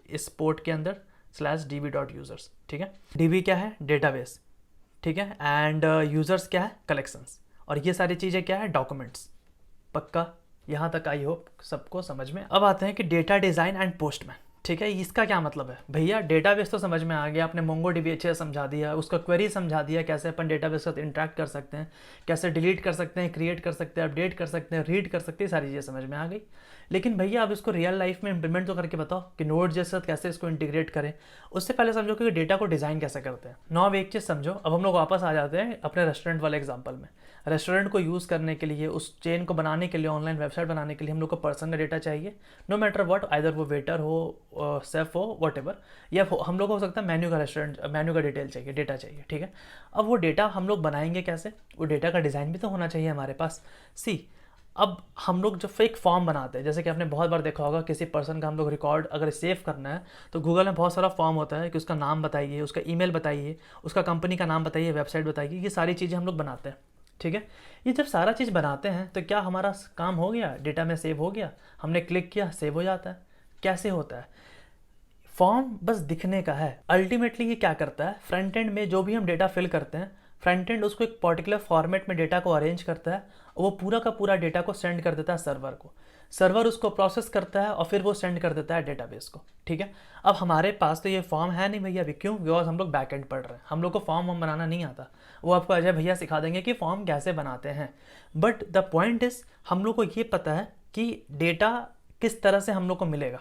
इस पोर्ट के अंदर /db.users, ठीक है। DB क्या है, डेटाबेस, ठीक है, एंड यूजर्स क्या है, कलेक्शंस, और ये सारी चीज़ें क्या है, डॉक्यूमेंट्स। पक्का यहाँ तक आई होप सबको समझ में। अब आते हैं कि डेटा डिज़ाइन एंड पोस्टमैन, ठीक है। इसका क्या मतलब है भैया, डेटाबेस तो समझ में आ गया, आपने MongoDB अच्छे से समझा दिया, उसका क्वेरी समझा दिया, कैसे अपन डेटाबेस के साथ इंटरेक्ट कर सकते हैं, कैसे डिलीट कर सकते हैं, क्रिएट कर सकते हैं, अपडेट कर सकते हैं, रीड कर सकते हैं, सारी चीज़ें समझ में आ गई। लेकिन भैया अब इसको रियल लाइफ में इंप्लीमेंट तो करके बताओ कि नोड जैसे साथ कैसे इसको इंटीग्रेट करें। उससे पहले समझो कि डेटा को डिज़ाइन कैसे करते हैं। नौ अब एक चीज़ समझो, अब हम लोग वापस आ जाते हैं अपने रेस्टोरेंट वाले एग्जाम्पल में। रेस्टोरेंट को यूज़ करने के लिए, उस चेन को बनाने के लिए, ऑनलाइन वेबसाइट बनाने के लिए हम लोग को पर्सन का डेटा चाहिए, नो मैटर व्हाट, आइदर वो वेटर हो, सेफ हो, वट एवर, या हम लोग को हो सकता है मेन्यू का डिटेल चाहिए, डेटा चाहिए, ठीक है। अब वो डेटा हम लोग बनाएंगे कैसे, वो डेटा का डिज़ाइन भी तो होना चाहिए हमारे पास। अब हम लोग जो फेक फॉर्म बनाते हैं, जैसे कि आपने बहुत बार देखा होगा, किसी पर्सन का हम लोग रिकॉर्ड अगर सेव करना है तो गूगल में बहुत सारा फॉर्म होता है कि उसका नाम बताइए, उसका ईमेल बताइए, उसका कंपनी का नाम बताइए, वेबसाइट बताइए, ये सारी चीज़ें हम लोग बनाते हैं, ठीक है। ये जब सारा चीज़ बनाते हैं तो क्या हमारा काम हो गया, डेटा में सेव हो गया, हमने क्लिक किया सेव हो जाता है? कैसे होता है? फॉर्म बस दिखने का है। अल्टीमेटली ये क्या करता है, फ्रंट एंड में जो भी हम डेटा फिल करते हैं, फ्रंट एंड उसको एक पर्टिकुलर फॉर्मेट में डेटा को अरेंज करता है और वो पूरा का पूरा डेटा को सेंड कर देता है सर्वर को। सर्वर उसको प्रोसेस करता है और फिर वो सेंड कर देता है डेटाबेस को, ठीक है। अब हमारे पास तो ये फॉर्म है नहीं भैया अभी, क्यों? बिकॉज हम लोग बैकएंड पढ़ रहे हैं, हम लोग को फॉर्म बनाना नहीं आता। वो आपको अजय भैया सिखा देंगे कि फॉर्म कैसे बनाते हैं। बट द पॉइंट इज, हम लोग को ये पता है कि डेटा किस तरह से हम लोग को मिलेगा,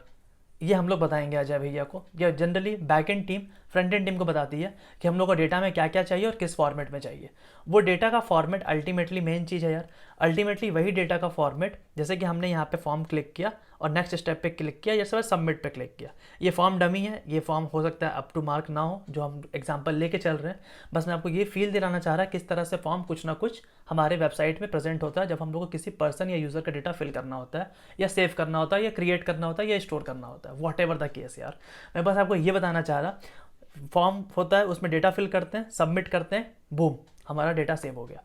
ये हम लोग बताएंगे अजय भैया को। या generally backend team front end team को बताती है कि हम लोग को डेटा में क्या क्या चाहिए और किस फॉर्मेट में चाहिए। वो डेटा का फॉर्मेट अल्टीमेटली मेन चीज़ है यार। अल्टीमेटली वही डेटा का फॉर्मेट, जैसे कि हमने यहाँ पे फॉर्म क्लिक किया और नेक्स्ट स्टेप पे क्लिक किया या सब सबमिट पे क्लिक किया। ये फॉर्म डमी है, ये फॉर्म हो सकता है अप टू मार्क ना हो, जो हम एग्जांपल लेके चल रहे हैं। बस मैं आपको ये फील दिलाना चाह रहा किस तरह से फॉर्म कुछ ना कुछ हमारे वेबसाइट में प्रेजेंट होता है जब हम लोग को किसी पर्सन या यूज़र का डेटा फिल करना होता है, या सेव करना होता है, या क्रिएट करना होता है, या स्टोर करना होता है, वॉट एवर द केस यार। मैं बस आपको ये बताना चाह रहा, फॉर्म होता है, उसमें डेटा फिल करते हैं, सबमिट करते हैं, बूम, हमारा डेटा सेव हो गया।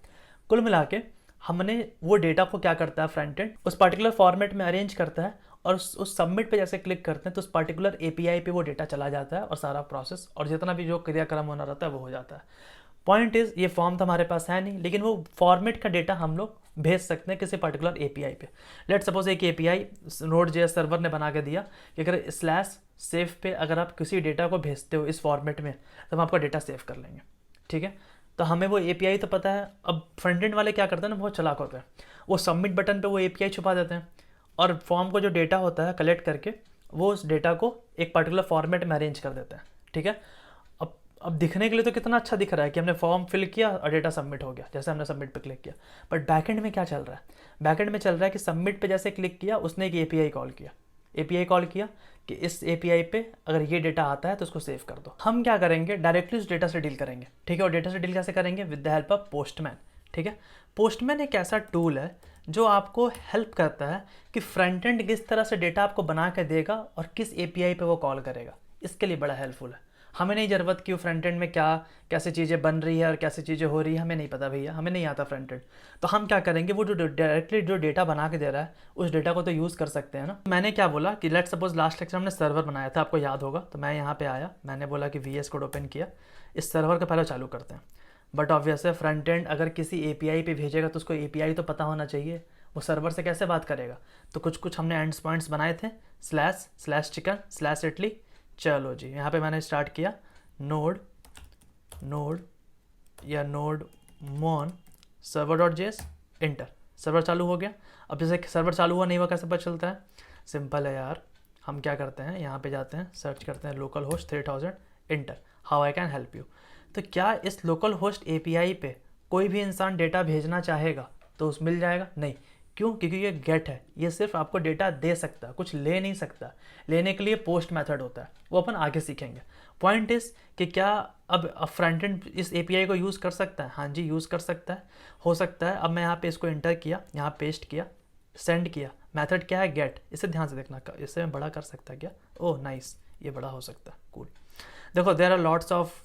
कुल मिला के हमने वो डेटा को क्या करता है, फ्रंट एंड उस पर्टिकुलर फॉर्मेट में अरेंज करता है और उस सबमिट पे जैसे क्लिक करते हैं तो उस पर्टिकुलर एपीआई पे वो डेटा चला जाता है और सारा प्रोसेस और जितना भी जो क्रियाक्रम होना रहता है वो हो जाता है। पॉइंट इज, ये फॉर्म तो हमारे पास है नहीं, लेकिन वो फॉर्मेट का डेटा हम लोग भेज सकते हैं किसी पर्टिकुलर एपीआई पे। लेट सपोज एक एपीआई Node.js सर्वर ने बना के दिया कि अगर /save पे अगर आप किसी डेटा को भेजते हो इस फॉर्मेट में तो हम आपका डेटा सेव कर लेंगे, ठीक है। तो हमें वो एपीआई तो पता है। अब फ्रंट एंड वाले क्या करते हैं ना, बहुत चालाक होते हैं, वो सबमिट बटन पे वो एपीआई छुपा देते हैं और फॉर्म को जो डेटा होता है कलेक्ट करके वो उस डेटा को एक पर्टिकुलर फॉर्मेट में अरेंज कर देते हैं, ठीक है। अब दिखने के लिए तो कितना अच्छा दिख रहा है कि हमने फॉर्म फिल किया और डेटा सबमिट हो गया, जैसे हमने सबमिट पे क्लिक किया। बट बैकएंड में क्या चल रहा है? बैकएंड में चल रहा है कि सबमिट पे जैसे क्लिक किया उसने एक एपीआई कॉल किया कि इस एपीआई पे अगर ये डेटा आता है तो उसको सेव कर दो। हम क्या करेंगे, डायरेक्टली उस डेटा से डील करेंगे, ठीक है। और डेटा से डील कैसे करेंगे? With the help of postman, ठीक है। पोस्टमैन एक ऐसा टूल है जो आपको हेल्प करता है कि फ्रंट एंड किस तरह से डेटा आपको बना के देगा और किस एपीआई पे वो कॉल करेगा, इसके लिए बड़ा हेल्पफुल है। हमें नहीं ज़रूरत कि वो फ्रंट एंड में क्या कैसे चीज़ें बन रही है और कैसे चीज़ें हो रही है, हमें नहीं पता भैया, हमें नहीं आता फ्रंट एंड। तो हम क्या करेंगे, वो जो डायरेक्टली जो डेटा बना के दे रहा है उस डेटा को तो यूज़ कर सकते हैं ना। मैंने क्या बोला कि लेट सपोज लास्ट लेक्चर हमने सर्वर बनाया था, आपको याद होगा। तो मैं यहाँ पे आया, मैंने बोला कि VS कोड ओपन किया, इस सर्वर का पहले चालू करते हैं। बट ऑब्वियस है फ्रंट एंड अगर किसी API पे भेजेगा तो उसको API तो पता होना चाहिए, वो सर्वर से कैसे बात करेगा। तो कुछ कुछ हमने एंड पॉइंट्स बनाए थे, //chicken/Italy। चलो जी, यहाँ पे मैंने स्टार्ट किया नोड या नोड मॉन server.js, इंटर, सर्वर चालू हो गया। अब जैसे सर्वर चालू हुआ नहीं हुआ कैसे पता चलता है, सिंपल है यार। हम क्या करते हैं, यहाँ पे जाते हैं, सर्च करते हैं local host 3000, inter, how I can help you. तो क्या इस लोकल होस्ट API पे कोई भी इंसान डेटा भेजना चाहेगा तो उस मिल जाएगा? नहीं। क्यों? क्योंकि ये गेट है, ये सिर्फ आपको डेटा दे सकता है, कुछ ले नहीं सकता। लेने के लिए पोस्ट मेथड होता है, वो अपन आगे सीखेंगे। पॉइंट इस कि क्या अब फ्रंट एंड इस API को यूज़ कर सकता है? हाँ जी, यूज़ कर सकता है, हो सकता है। अब मैं यहाँ पे इसको इंटर किया, यहाँ पेस्ट किया, सेंड किया, मेथड क्या है, गेट। इसे ध्यान से देखना, इससे मैं बड़ा कर सकता है क्या? ओह नाइस, ये बड़ा हो सकता है, कूल। देखो there are lots of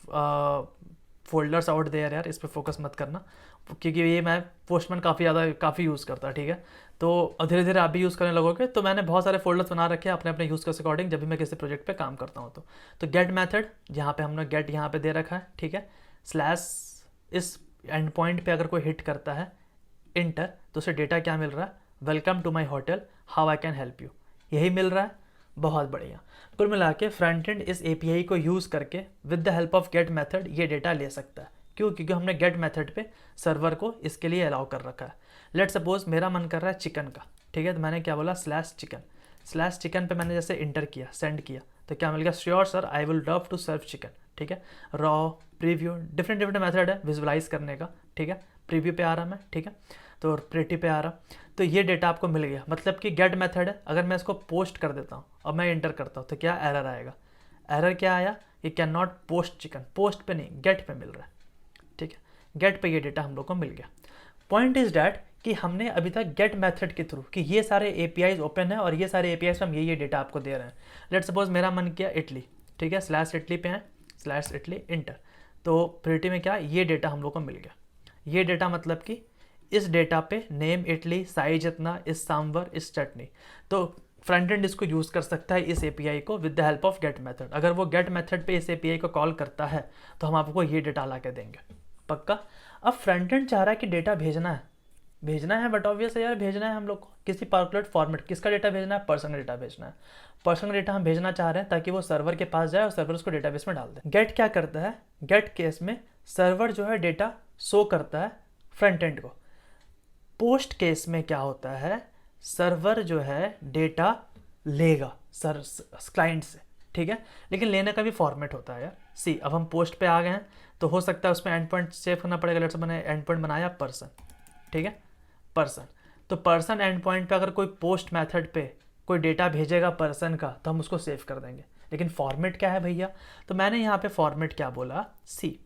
folders out there यार, इस पर फोकस मत करना, क्योंकि ये मैं पोस्टमैन काफ़ी यूज़ करता है, ठीक है। तो धीरे धीरे आप भी यूज़ करने लगोगे। तो मैंने बहुत सारे फोल्डर्स बना रखे हैं अपने अपने यूज़ के अकॉर्डिंग, जब भी मैं किसी प्रोजेक्ट पे काम करता हूँ। तो गेट मेथड, यहाँ पे हमने गेट यहाँ पे दे रखा है, ठीक है। स्लैश, इस एंड पॉइंट पे अगर कोई हिट करता है, इंटर, तो उसे डेटा क्या मिल रहा है, welcome to my hotel, how I can help you, यही मिल रहा है। बहुत बढ़िया। कुल मिला के फ्रंट एंड इस API को यूज़ करके with the help of get method ये डेटा ले सकता है। क्यों? क्योंकि हमने गेट मेथड पे सर्वर को इसके लिए अलाउ कर रखा है। लेट सपोज मेरा मन कर रहा है चिकन का, ठीक है। तो मैंने क्या बोला, /chicken पे मैंने जैसे इंटर किया, सेंड किया, तो क्या मिल गया, sure sir I will love to serve chicken, ठीक है। रॉ, प्रीव्यू, डिफरेंट मेथड है विजुअलाइज करने का, ठीक है। प्रीव्यू पे आ रहा मैं, ठीक है, तो प्रिटी पे आ रहा। तो ये डेटा आपको मिल गया, मतलब कि गेट मेथड है। अगर मैं इसको पोस्ट कर देता हूँ और मैं इंटर करता हूँ तो क्या एरर आएगा, एरर क्या आया, ये can not post chicken, post पे नहीं, गेट पे मिल रहा है, ठीक है। गेट पे ये डेटा हम लोग को मिल गया। पॉइंट इज डैट कि हमने अभी तक गेट मेथड के थ्रू कि ये सारे APIs ओपन है और ये सारे APIs पे हम ये डेटा आपको दे रहे हैं। लेट सपोज मेरा मन किया इटली, ठीक है, /Italy पे है, /Italy, इंटर, तो प्रिटी में क्या, ये डेटा हम लोग को मिल गया। ये डेटा मतलब कि इस डेटा पे नेम इटली, साइज इतना, इस सांभर, इस चटनी। तो फ्रंट एंड इसको यूज़ कर सकता है इस API को with the help of get method. अगर वो गेट मेथड पे इस API को कॉल करता है तो हम आपको ये डेटा ला के देंगे, पक्का। अब फ्रंट एंड चाह रहा है कि डेटा भेजना है, बट ऑब्वियस है यार, भेजना है हम लोग को किसी पार्टिकुलर फॉर्मेट। किसका डेटा भेजना है, पर्सन का डेटा भेजना है। पर्सन का डेटा हम भेजना चाह रहे हैं ताकि वो सर्वर के पास जाए और सर्वर उसको डेटाबेस में डाल दे। गेट क्या करता है, गेट केस में सर्वर जो है डेटा शो करता है फ्रंट एंड को। पोस्ट केस में क्या होता है, सर्वर जो है डेटा लेगा क्लाइंट से, ठीक है। लेकिन लेने का भी फॉर्मेट होता है यार। सी, अब हम पोस्ट पे आ गए हैं तो हो सकता है उसमें एंड पॉइंट सेव करना पड़ेगा। लेट्स मैंने एंड पॉइंट बनाया पर्सन, ठीक है, पर्सन। तो पर्सन एंड पॉइंट पे अगर कोई पोस्ट मेथड पे कोई डेटा भेजेगा पर्सन का तो हम उसको सेव कर देंगे। लेकिन फॉर्मेट क्या है भैया, तो मैंने यहाँ पे फॉर्मेट क्या बोला, सी,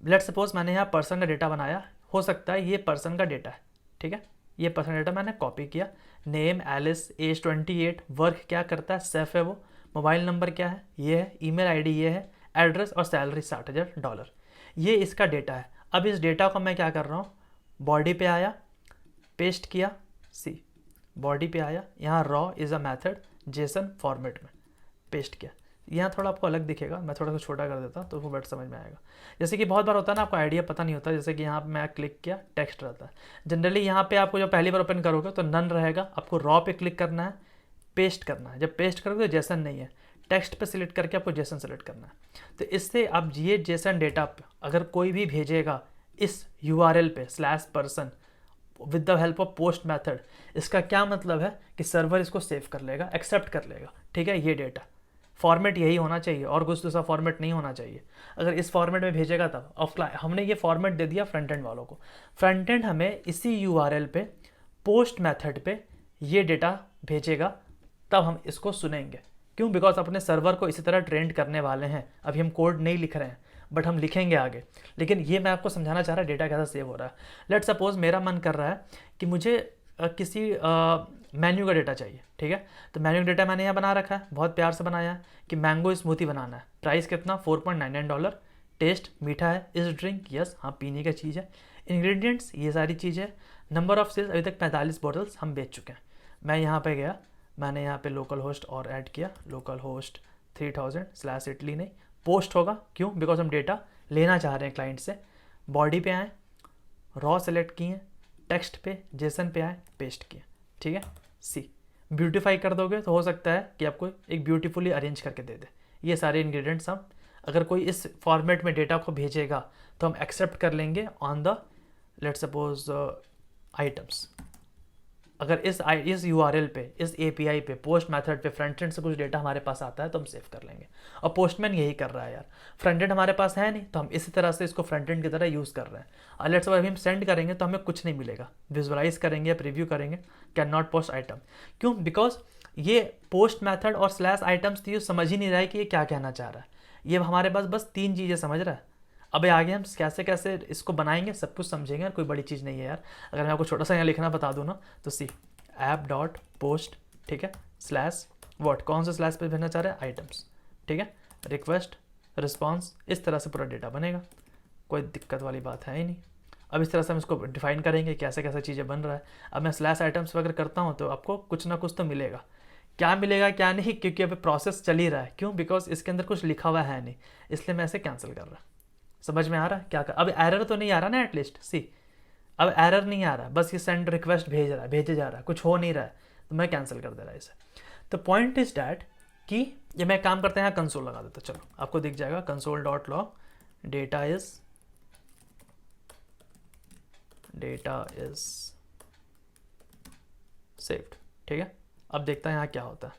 लेट सपोज मैंने यहाँ पर्सन का डेटा बनाया, हो सकता है ये पर्सन का डेटा है, ठीक है। ये पर्सन डेटा मैंने कॉपी किया, नेम एलिस, एज 28, वर्क क्या करता है, सेफ है वो, मोबाइल नंबर क्या है, ये है, ईमेल आईडी ये है, एड्रेस और सैलरी $60,000, ये इसका डेटा है। अब इस डेटा को मैं क्या कर रहा हूँ, बॉडी पे आया, पेस्ट किया, सी, बॉडी पे आया, यहाँ raw is a method, JSON format में पेस्ट किया। यहाँ थोड़ा आपको अलग दिखेगा, मैं थोड़ा सा छोटा कर देता हूँ तो वो बेटर समझ में आएगा। जैसे कि बहुत बार होता है ना, आपको आइडिया पता नहीं होता, जैसे कि यहाँ पे मैं क्लिक किया, टेक्स्ट रहता है। जनरली यहाँ पे आपको जब पहली बार ओपन करोगे तो नन रहेगा, आपको रॉ पे क्लिक करना है, पेस्ट करना है। जब पेस्ट करोगे तो जेसन नहीं है, टेक्स्ट पे सिलेक्ट करके आपको जेसन सेलेक्ट करना है। तो इससे अब ये जेसन डेटा अगर कोई भी भेजेगा इस URL पे /person with the help of post method, इसका क्या मतलब है कि सर्वर इसको सेव कर लेगा, एक्सेप्ट कर लेगा, ठीक है। ये डेटा फॉर्मेट यही होना चाहिए और कुछ दूसरा फॉर्मेट नहीं होना चाहिए। अगर इस फॉर्मेट में भेजेगा तब ऑफलाइन, हमने ये फॉर्मेट दे दिया फ्रंट एंड वालों को। फ्रंट एंड हमें इसी URL पे पोस्ट मेथड पे ये डेटा भेजेगा, तब हम इसको सुनेंगे। क्यों? बिकॉज अपने सर्वर को इसी तरह ट्रेंड करने वाले हैं। अभी हम कोड नहीं लिख रहे हैं, बट हम लिखेंगे आगे। लेकिन ये मैं आपको समझाना चाह रहा है डेटा कैसा सेव हो रहा है। लेट सपोज मेरा मन कर रहा है कि मुझे किसी मेन्यू का डेटा चाहिए, ठीक है। तो मेन्यू का डेटा मैंने यहाँ बना रखा है, बहुत प्यार से बनाया है कि मैंगो स्मूथी बनाना है। प्राइस कितना, $4.99। टेस्ट मीठा है। इस ड्रिंक, यस, हाँ पीने का चीज़ है। इंग्रेडिएंट्स ये सारी चीज़ें। नंबर ऑफ सेल्स अभी तक 45 बॉटल्स हम बेच चुके हैं। मैं यहाँ पे गया, मैंने यहाँ पे लोकल होस्ट और ऐड किया, लोकल होस्ट 3000 /इटली नहीं, पोस्ट होगा, क्यों, बिकॉज हम डेटा लेना चाह रहे हैं क्लाइंट से। बॉडी पे आए, रॉ सेलेक्ट किए, टेक्स्ट पे जेसन पे आए, पेस्ट किए, ठीक है। सी ब्यूटीफाई कर दोगे तो हो सकता है कि आपको एक ब्यूटीफुली अरेंज करके दे दे। ये सारे इंग्रेडिएंट्स हम, अगर कोई इस फॉर्मेट में डेटा को भेजेगा तो हम एक्सेप्ट कर लेंगे on the let's suppose items. अगर इस यूआरएल पे, इस एपीआई पे, पोस्ट मेथड पे फ्रंट एंड से कुछ डेटा हमारे पास आता है तो हम सेव कर लेंगे। और पोस्टमैन यही कर रहा है यार, फ्रंट एंड हमारे पास है नहीं तो हम इसी तरह से इसको फ्रंट एंड की तरह यूज़ कर रहे हैं। और लेट्स सपोज अभी हम सेंड करेंगे तो हमें कुछ नहीं मिलेगा, विजुअलाइज करेंगे या प्रीव्यू करेंगे, कैन नॉट पोस्ट आइटम। क्यों, बिकॉज ये पोस्ट मैथड और /आइटम्स तो ये समझ ही नहीं रहा है कि ये क्या कहना चाह रहा है। ये हमारे पास बस 3 चीज़ें समझ रहा है। अब आगे हम कैसे कैसे इसको बनाएंगे सब कुछ समझेंगे यार, कोई बड़ी चीज़ नहीं है यार। अगर मैं आपको छोटा सा यहाँ लिखना बता दूँ ना तो सी ऐप डॉट पोस्ट, ठीक है, स्लैश वॉट, कौन सा स्लैश पे भेजना चाह रहे हैं, आइटम्स, ठीक है, रिक्वेस्ट रिस्पॉन्स, इस तरह से पूरा डेटा बनेगा, कोई दिक्कत वाली बात है ही नहीं। अब इस तरह से हम इसको डिफाइन करेंगे कैसे कैसे चीज़ें बन रहा है। अब मैं /आइटम्स वगैरह करता हूँ तो आपको कुछ ना कुछ तो मिलेगा, क्या मिलेगा क्या नहीं, क्योंकि अभी प्रोसेस चल ही रहा है। क्यों, बिकॉज इसके अंदर कुछ लिखा हुआ है नहीं, इसलिए मैं इसे कैंसिल कर रहा। समझ में आ रहा है क्या कर, अब एरर तो नहीं आ रहा ना एटलीस्ट, सी अब एरर नहीं आ रहा, बस ये सेंड रिक्वेस्ट भेज रहा है, भेजे जा रहा है, कुछ हो नहीं रहा है, तो मैं कैंसिल कर दे रहा है इसे। तो पॉइंट इज डैट कि ये मैं काम करते हैं, यहाँ कंसोल लगा देता, चलो आपको दिख जाएगा console.log डेटा इज सेव्ड, ठीक है। अब देखता है यहाँ क्या होता है।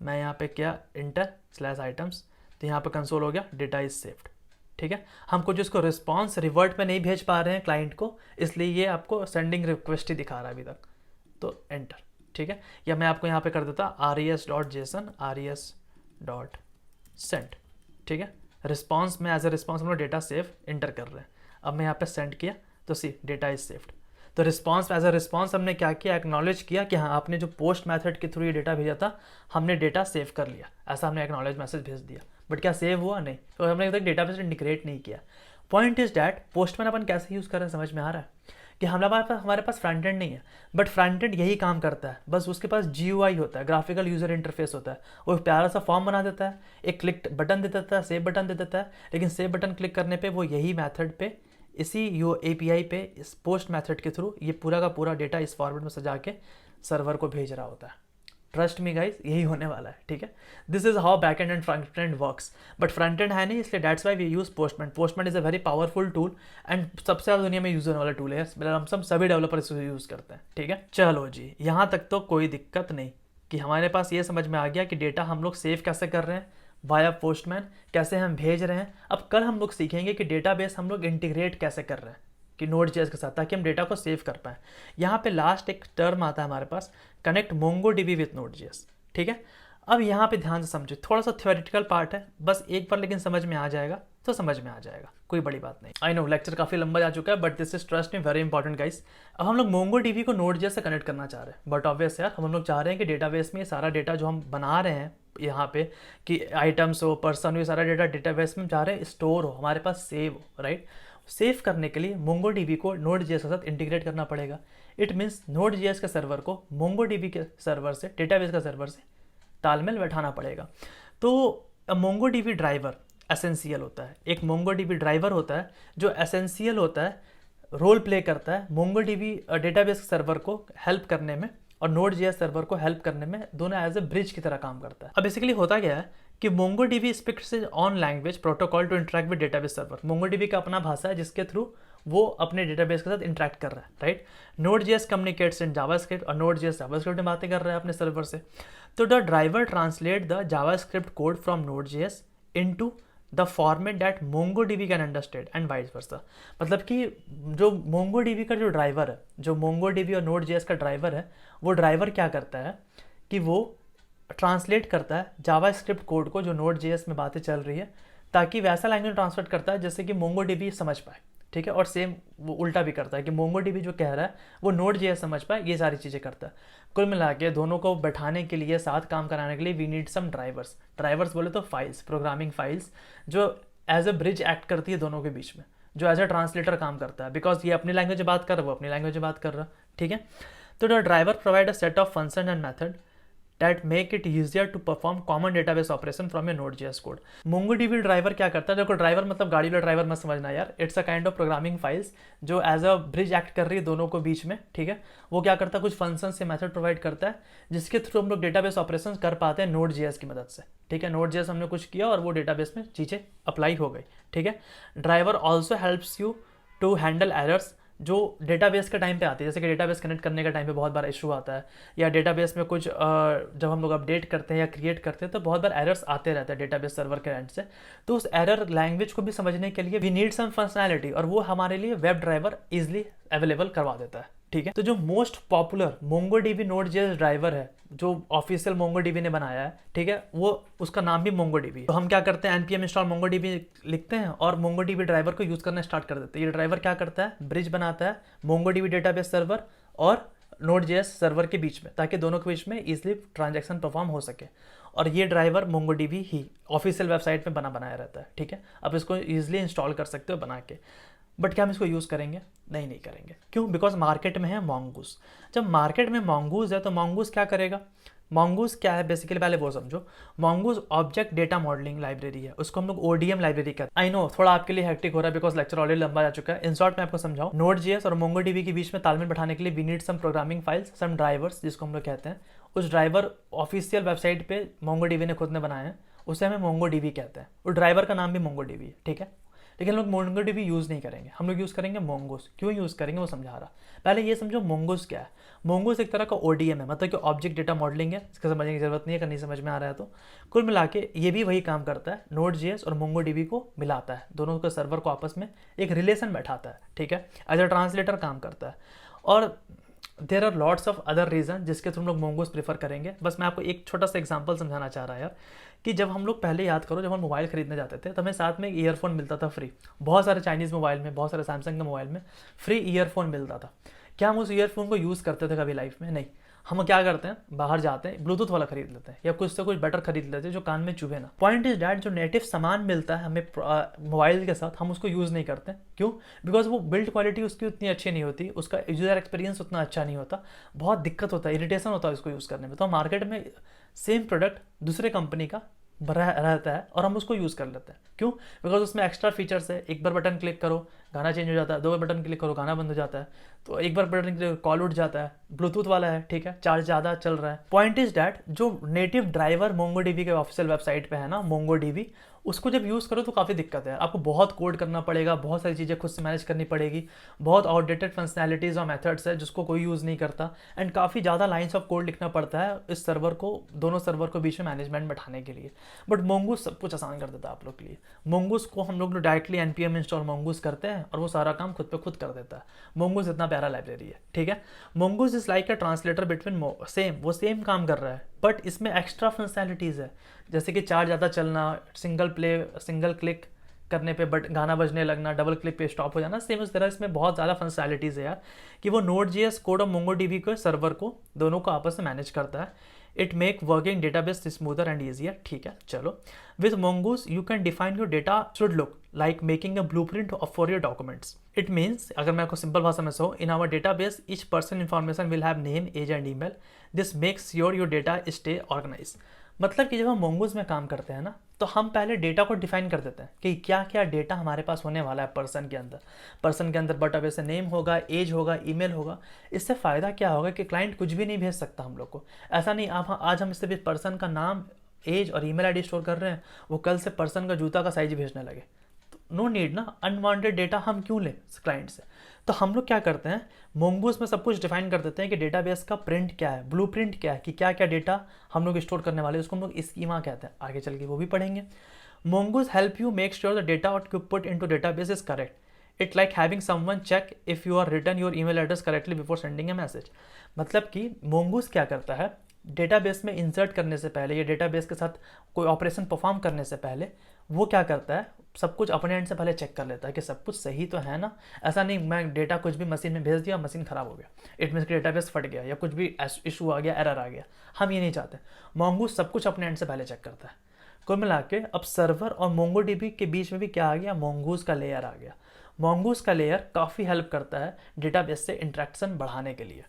मैं यहाँ पे क्या इंटर /आइटम्स, तो यहाँ पे कंसोल हो गया, डेटा इज सेव्ड, ठीक है। हम कुछ इसको रिस्पॉन्स रिवर्ट में नहीं भेज पा रहे हैं क्लाइंट को, इसलिए ये आपको सेंडिंग रिक्वेस्ट ही दिखा रहा है अभी तक, तो एंटर, ठीक है। या मैं आपको यहाँ पे कर देता res.json res.send, ठीक है। रिस्पॉन्स में एज ए रिस्पॉन्स हम लोग डेटा सेव इंटर कर रहे हैं। अब मैं यहाँ पे सेंड किया तो सी डेटा इज सेव्ड। तो रिस्पॉन्स एज अ रिस्पॉन्स हमने क्या किया, एक्नॉलेज किया कि हाँ आपने जो पोस्ट मेथड के थ्रू ये डेटा भेजा था हमने डेटा सेव कर लिया, ऐसा हमने एक्नॉलेज मैसेज भेज दिया। बट क्या सेव हुआ, नहीं, तो हमने अभी तक डेटाबेस इंटीग्रेट नहीं किया। पॉइंट इज डैट पोस्टमैन अपन कैसे यूज़ कर रहे हैं समझ में आ रहा है कि हमारे पास फ्रंट एंड नहीं है, बट फ्रंट एंड यही काम करता है, बस उसके पास GUI होता है, ग्राफिकल यूजर इंटरफेस होता है। वो प्यारा सा फॉर्म बना देता है, एक क्लिक बटन दे देता है, सेव बटन दे देता है, लेकिन सेव बटन क्लिक करने पे वो यही मेथड पे, इसी API पे, इस पोस्ट मेथड के थ्रू ये पूरा का पूरा डेटा इस फॉर्मेट में सजा के सर्वर को भेज रहा होता है। ट्रस्ट मी गाइज, यही होने वाला है, ठीक है। This is how back end and front end works, but front end है नहीं, इसलिए that's why we use Postman. Postman is a very powerful tool and सबसे ज़्यादा दुनिया में यूज होने वाला टूल है, मतलब हम सभी डेवलपर इसको यूज़ करते हैं, ठीक है। चलो जी, यहाँ तक तो कोई दिक्कत नहीं कि हमारे पास ये समझ में आ गया कि डेटा हम लोग सेव कैसे कर रहे हैं वाया पोस्टमैन, कैसे हम भेज रहे हैं। अब कल हम लोग सीखेंगे कि डेटाबेस हम लोग इंटीग्रेट कैसे कर रहे हैं कि Node.js के साथ, ताकि हम डेटा को सेव कर पाएँ। यहाँ पे लास्ट एक टर्म आता है हमारे पास, कनेक्ट MongoDB विथ Node.js, ठीक है। अब यहाँ पे ध्यान से समझो, थोड़ा सा थ्योरेटिकल पार्ट है, बस एक बार लेकिन समझ में आ जाएगा तो समझ में आ जाएगा, कोई बड़ी बात नहीं। आई नो लेक्चर काफ़ी लंबा जा चुका है, but this is trust me very important guys. अब हम लोग MongoDB को Node.js से कनेक्ट करना चाह रहे हैं, बट ऑब्वियस यार हम लोग चाह रहे हैं कि डेटाबेस में सारा डेटा जो हम बना रहे हैं यहाँ पे कि आइटम्स हो, पर्सन हो, ये सारा डेटा डेटाबेस में चाह रहे हैं स्टोर हो, हमारे पास सेव हो, राइट। सेव करने के लिए MongoDB को Node.js के साथ इंटीग्रेट करना पड़ेगा। इट मीन्स Node.js के सर्वर को MongoDB के सर्वर से, डेटाबेस का सर्वर से तालमेल बैठाना पड़ेगा। तो MongoDB ड्राइवर एसेंशियल होता है, एक MongoDB ड्राइवर होता है जो एसेंशियल होता है, रोल प्ले करता है MongoDB डेटाबेस सर्वर को हेल्प करने में और Node.js सर्वर को हेल्प करने में, दोनों एज ए ब्रिज की तरह काम करता है। अब बेसिकली होता क्या है कि MongoDB speaks own language protocol to interact with database server. MongoDB का अपना भाषा है जिसके थ्रू वो अपने डेटाबेस के साथ इंटरेक्ट कर रहा है, right. Node.js communicates in JavaScript और Node.js जावास्क्रिप्ट में बातें कर रहा है अपने सर्वर से। तो the driver translate the JavaScript code from Node.js into the format that MongoDB can understand and vice versa. मतलब कि जो MongoDB का जो ड्राइवर है, जो MongoDB और Node.js का ड्राइवर है, वो ड्राइवर क्या करता है कि वो ट्रांसलेट करता है जावास्क्रिप्ट कोड को जो Node.js में बातें चल रही है, ताकि वैसा लैंग्वेज ट्रांसलेट करता है जैसे कि MongoDB समझ पाए, ठीक है। और सेम वो उल्टा भी करता है कि MongoDB जो कह रहा है वो Node.js समझ पाए, ये सारी चीज़ें करता है। कुल मिला के दोनों को बैठाने के लिए, साथ काम कराने के लिए we need some drivers. Drivers बोले तो फाइल्स, प्रोग्रामिंग फाइल्स, जो एज अ ब्रिज एक्ट करती है दोनों के बीच में, जो एज अ ट्रांसलेटर काम करता है, बिकॉज ये अपनी लैंग्वेज में बात कर रहा है, वो अपनी लैंग्वेज में बात कर रहा है, ठीक है। तो the driver provide a set of function and method that make it easier to perform common database operation from your Node.js code. MongoDB driver क्या करता है? देखो ड्राइवर मतलब गाड़ी वाला ड्राइवर मत समझना यार, it's a kind of programming files जो एज अ ब्रिज एक्ट कर रही है दोनों को बीच में, ठीक है। वो क्या करता है? कुछ फंक्शन से मेथड प्रोवाइड करता है जिसके थ्रू हम लोग डेटाबेस ऑपरेशन कर पाते हैं Node.js की मदद से, ठीक है। Node.js हमने कुछ किया और वो डेटाबेस में चीज़ें अप्लाई हो गई, ठीक है। Driver also helps you to handle errors जो डेटाबेस के टाइम पे आती है, जैसे कि डेटाबेस कनेक्ट करने का टाइम पे बहुत बार इशू आता है, या डेटाबेस में कुछ जब हम लोग अपडेट करते हैं या क्रिएट करते हैं तो बहुत बार एरर्स आते रहते हैं डेटाबेस सर्वर के एंड से। तो उस एरर लैंग्वेज को भी समझने के लिए वी नीड सम फंक्शनैलिटी, और वो हमारे लिए वेब ड्राइवर इजिली अवेलेबल करवा देता है, ठीक है। तो जो most popular MongoDB Node.js driver है जो ऑफिशियल MongoDB ने बनाया है, ठीक है, वो उसका नाम भी MongoDB। तो हम क्या करते हैं, npm install MongoDB लिखते हैं और MongoDB ड्राइवर को यूज़ करना स्टार्ट कर देते हैं। ये ड्राइवर क्या करता है? ब्रिज बनाता है MongoDB डेटाबेस सर्वर और Node.js सर्वर के बीच में, ताकि दोनों के बीच में इजिली ट्रांजेक्शन परफॉर्म हो सके। और ये ड्राइवर MongoDB ही ऑफिशियल वेबसाइट में बनाया रहता है, ठीक है। अब इसको ईजिली इंस्टॉल कर सकते हो बना के। बट क्या हम इसको यूज़ करेंगे? नहीं करेंगे। क्यों? बिकॉज मार्केट में है Mongoose। जब मार्केट में Mongoose है तो Mongoose क्या करेगा? Mongoose क्या है बेसिकली, पहले वो समझो। Mongoose object data modelling library है, उसको हम लोग ODM लाइब्रेरी कहते हैं। आई नो थोड़ा आपके लिए हेक्टिक हो रहा है बिकॉज लेक्चर ऑलरेडी लंबा जा चुका है। इन शॉर्ट मैं आपको समझाऊं, Node.js और MongoDB के बीच में तालमेल बैठाने के लिए we need some programming files, some drivers जिसको हम लोग कहते हैं। उस ड्राइवर ऑफिशियल वेबसाइट पे MongoDB ने खुद ने बनाए हैं, उसे हमें MongoDB कहते हैं। उस ड्राइवर का नाम भी MongoDB है, ठीक है। लेकिन हम लोग MongoDB यूज़ नहीं करेंगे, हम लोग यूज़ करेंगे Mongoose। क्यों यूज़ करेंगे वो समझा रहा। पहले ये समझो Mongoose क्या है। Mongoose एक तरह का ODM है, मतलब कि ऑब्जेक्ट डेटा मॉडलिंग है, इसका समझने की जरूरत नहीं है, अगर नहीं समझ में आ रहा है तो। कुल मिला के ये भी वही काम करता है, Node.js और MongoDB को मिलाता है, दोनों के सर्वर को आपस में एक रिलेशन बैठाता है, ठीक है। एज अ ट्रांसलेटर काम करता है। और there are lots of other reason जिसके थ्रू हम लोग Mongoose प्रीफर करेंगे। बस मैं आपको एक छोटा सा एग्जांपल समझाना चाह रहा यार, कि जब हम लोग पहले याद करो, जब हम मोबाइल खरीदने जाते थे तो हमें साथ में एक ईयरफोन मिलता था फ्री। बहुत सारे चाइनीज़ मोबाइल में, बहुत सारे सैमसंग के मोबाइल में फ्री ईयरफोन मिलता था। क्या हम उस ईयरफोन को यूज़ करते थे कभी लाइफ में? नहीं। हम क्या करते हैं, बाहर जाते हैं ब्लूटूथ वाला खरीद लेते हैं या कुछ से कुछ बेटर खरीद लेते हैं जो कान में चुभे ना। पॉइंट इज डैट जो नेटिव सामान मिलता है हमें मोबाइल के साथ, हम उसको यूज़ नहीं करते। क्यों? बिकॉज वो बिल्ड क्वालिटी उसकी उतनी अच्छी नहीं होती, उसका यूज़र एक्सपीरियंस उतना अच्छा नहीं होता, बहुत दिक्कत होता है, इरिटेशन होता है उसको यूज़ करने में। तो मार्केट में सेम प्रोडक्ट दूसरे कंपनी का रहता है और हम उसको यूज़ कर लेते हैं। क्यों? बिकॉज उसमें एक्स्ट्रा फीचर्स है, एक बार बटन क्लिक करो गाना चेंज हो जाता है, दो बार बटन क्लिक करो गाना बंद हो जाता है, तो एक बार बटन क्लिक कॉल उठ जाता है, ब्लूटूथ वाला है, ठीक है, चार्ज ज़्यादा चल रहा है। पॉइंट इज डैट जो नेटिव ड्राइवर MongoDB के ऑफिशियल वेबसाइट पे है ना, MongoDB, उसको जब यूज़ करो तो काफ़ी दिक्कत है। आपको बहुत कोड करना पड़ेगा, बहुत सारी चीज़ें खुद से मैनेज करनी पड़ेगी, बहुत आउटडेटेड फंक्शनैलिटीज़ और मेथड्स है जिसको कोई यूज़ नहीं करता, एंड काफ़ी ज़्यादा लाइन्स ऑफ कोड लिखना पड़ता है इस सर्वर को, दोनों सर्वर को बीच में मैनेजमेंट बैठाने के लिए। बट Mongoose सब कुछ आसान कर देता है आप लोग के लिए। Mongoose को हम लोग डायरेक्टली npm इंस्टॉल Mongoose करते हैं और वो सारा काम खुद पे खुद कर देता है। Mongoose इतना प्यारा लाइब्रेरी है, ठीक है। Mongoose is like a translator between, वो सेम काम कर रहा है, बट इसमें एक्स्ट्रा फंक्शनैलिटीज़ है, जैसे कि चार्ज ज़्यादा चलना, सिंगल क्लिक करने पे गाना बजने लगना, डबल क्लिक पे स्टॉप हो जाना। सेम उस तरह इसमें बहुत ज़्यादा फंक्शनैलिटीज़ है यार, कि वो Node.js कोड और MongoDB के सर्वर को दोनों को आपस में मैनेज करता है। It make working database smoother and easier, ठीक है। चलो, with Mongoose you can define your data should look like making a blueprint for your documents. It means, अगर मैं आपको सिंपल भाषा में कहूँ, in our database each person information will have name, age and email. This makes your data stay organize. मतलब कि जब हम Mongoose में काम करते हैं ना, तो हम पहले डेटा को डिफाइन कर देते हैं कि क्या क्या डेटा हमारे पास होने वाला है पर्सन के अंदर। पर्सन के अंदर डेटाबेस से नेम होगा, एज होगा, ईमेल होगा। इससे फ़ायदा क्या होगा कि क्लाइंट कुछ भी नहीं भेज सकता हम लोग को। ऐसा नहीं आज हम इससे पर्सन का नाम, एज और ईमेल आईडी स्टोर कर रहे हैं, वो कल से पर्सन का जूता का साइज भेजने लगे, नो नीड ना। अनवांटेड डेटा हम क्यों लें क्लाइंट से? तो हम लोग क्या करते हैं, Mongoose में सब कुछ डिफाइन कर देते हैं कि डेटाबेस का प्रिंट क्या है, ब्लूप्रिंट क्या है, कि क्या क्या डेटा हम लोग स्टोर करने वाले हैं, उसको हम लोग स्कीमा कहते हैं। आगे चल के वो भी पढ़ेंगे। Mongoose help you make sure the data what you put into database is correct. It like having someone check if you are return your email address correctly before sending a message. मतलब कि Mongoose क्या करता है, database में insert करने से पहले या डेटाबेस के साथ कोई ऑपरेशन परफॉर्म करने से पहले वो क्या करता है, सब कुछ अपने एंड से पहले चेक कर लेता है कि सब कुछ सही तो है ना। ऐसा नहीं मैं डेटा कुछ भी मशीन में भेज दिया, मशीन ख़राब हो गया, इट मीन्स डेटाबेस फट गया या कुछ भी इशू आ गया, एरर आ गया। हम ये नहीं चाहते। मोंगूस सब कुछ अपने एंड से पहले चेक करता है। कुल मिला के अब सर्वर और मोंगोडीबी के बीच में भी क्या आ गया, मोंगूस का लेयर आ गया। मोंगूस का लेयर काफ़ी हेल्प करता है डेटाबेस से इंटरेक्शन बढ़ाने के लिए।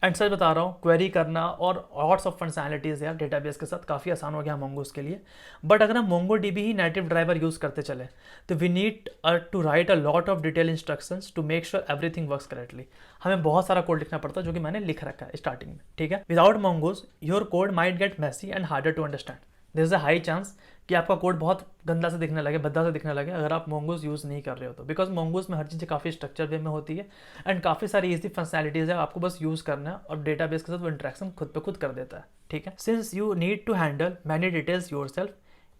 एंड सच बता रहा हूँ, क्वेरी करना और लॉट्स ऑफ फंक्शनैलिटीज़ यार डेटाबेस के साथ काफ़ी आसान हो गया मोंगूस के लिए। बट अगर हम मोंगो डीबी ही नेटिव ड्राइवर यूज़ करते चले तो we need to write a lot of detail instructions to make sure everything works correctly. हमें बहुत सारा कोड लिखना पड़ता है, जो कि मैंने लिख रखा है स्टार्टिंग में, ठीक है। Without Mongoose your code might get messy and harder to understand. There is a high chance कि आपका कोड बहुत गंदा से दिखने लगे, भद्दा से दिखने लगे अगर आप मोंगूस यूज़ नहीं कर रहे हो तो। बिकॉज मोंगूस में हर चीज़ काफ़ी स्ट्रक्चर वे में होती है एंड काफ़ी सारी इजी फंक्शनैलिटीज़ है, आपको बस यूज़ करना है और डेटाबेस के साथ वो इंटरेक्शन खुद पे खुद कर देता है, ठीक है। Since you need to handle many details yourself,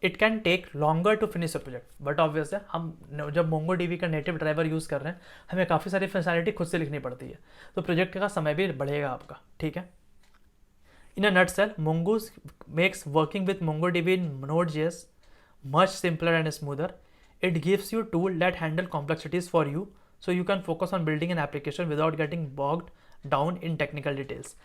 it can take longer to finish your project. But obvious है, हम जब मोंगो डीबी का नेटिव ड्राइवर यूज़ कर रहे हैं, हमें काफ़ी सारी फंक्शनैलिटी खुद से लिखनी पड़ती है, तो प्रोजेक्ट का समय भी बढ़ेगा आपका, ठीक है। In a nutshell, Mongoose makes working with MongoDB in Node.js much simpler and smoother. It gives you tools that handle complexities for you, so you can focus on building an application without getting bogged down in technical details.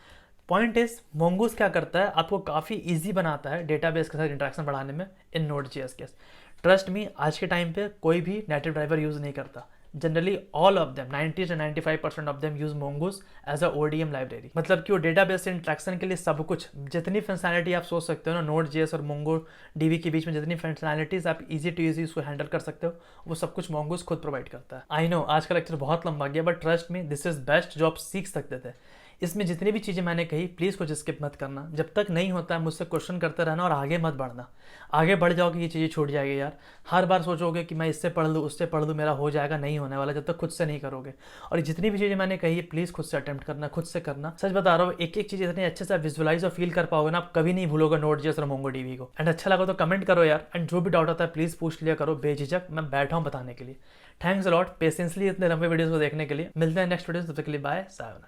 Point is मोंगूस क्या करता है, आपको काफ़ी easy बनाता है database के साथ interaction बढ़ाने में इन Node.js केस। ट्रस्ट मी, आज के टाइम पे कोई भी नेटिव ड्राइवर यूज़ नहीं करता। जनरली ऑल ऑफ देम 90 से 95% of them use Mongoose as a ODM library. मतलब कि वो डेटाबेस से इंटरेक्शन के लिए सब कुछ, जितनी फंक्शनैलिटी आप सोच सकते हो ना Node.js और मोंगो डीबी के बीच में जितनी फंक्शनैलिटीज आप इजी टू इजी उसको हैंडल कर सकते हो, वो सब कुछ मोंगूस खुद प्रोवाइड करता है। आई नो आज का लेक्चर बहुत लंबा गया, but trust me this is best जो आप सीख सकते थे। इसमें जितनी भी चीज़ें मैंने कही प्लीज़ कुछ स्किप मत करना। जब तक नहीं होता है मुझसे क्वेश्चन करते रहना और आगे मत बढ़ना। आगे बढ़ जाओगे ये चीज़ें छूट जाएगी यार। हर बार सोचोगे कि मैं इससे पढ़ लूँ उससे पढ़ लूँ, मेरा हो जाएगा, नहीं होने वाला जब तक खुद से नहीं करोगे। और जितनी भी चीज़ें मैंने कही है प्लीज़ खुद से अटेम्प्ट करना, खुद से करना। सच बता रहा हूँ, एक एक चीज़ इतनी अच्छे से विजुअलाइज और फील कर पाओगे ना, आप कभी नहीं भूलोगे Node.js और मोंगो डीबी को। एंड अच्छा लगा तो कमेंट करो यार, एंड जो भी डाउट आता है प्लीज़ पूछ लिया करो बेझिझक, मैं बैठा हूँ बताने के लिए। थैंक्स अ लॉट पेशेंसली इतने लंबे वीडियोज़ को देखने के लिए। मिलते हैं नेक्स्ट वीडियो, तब तक के लिए बाय, सायोनारा।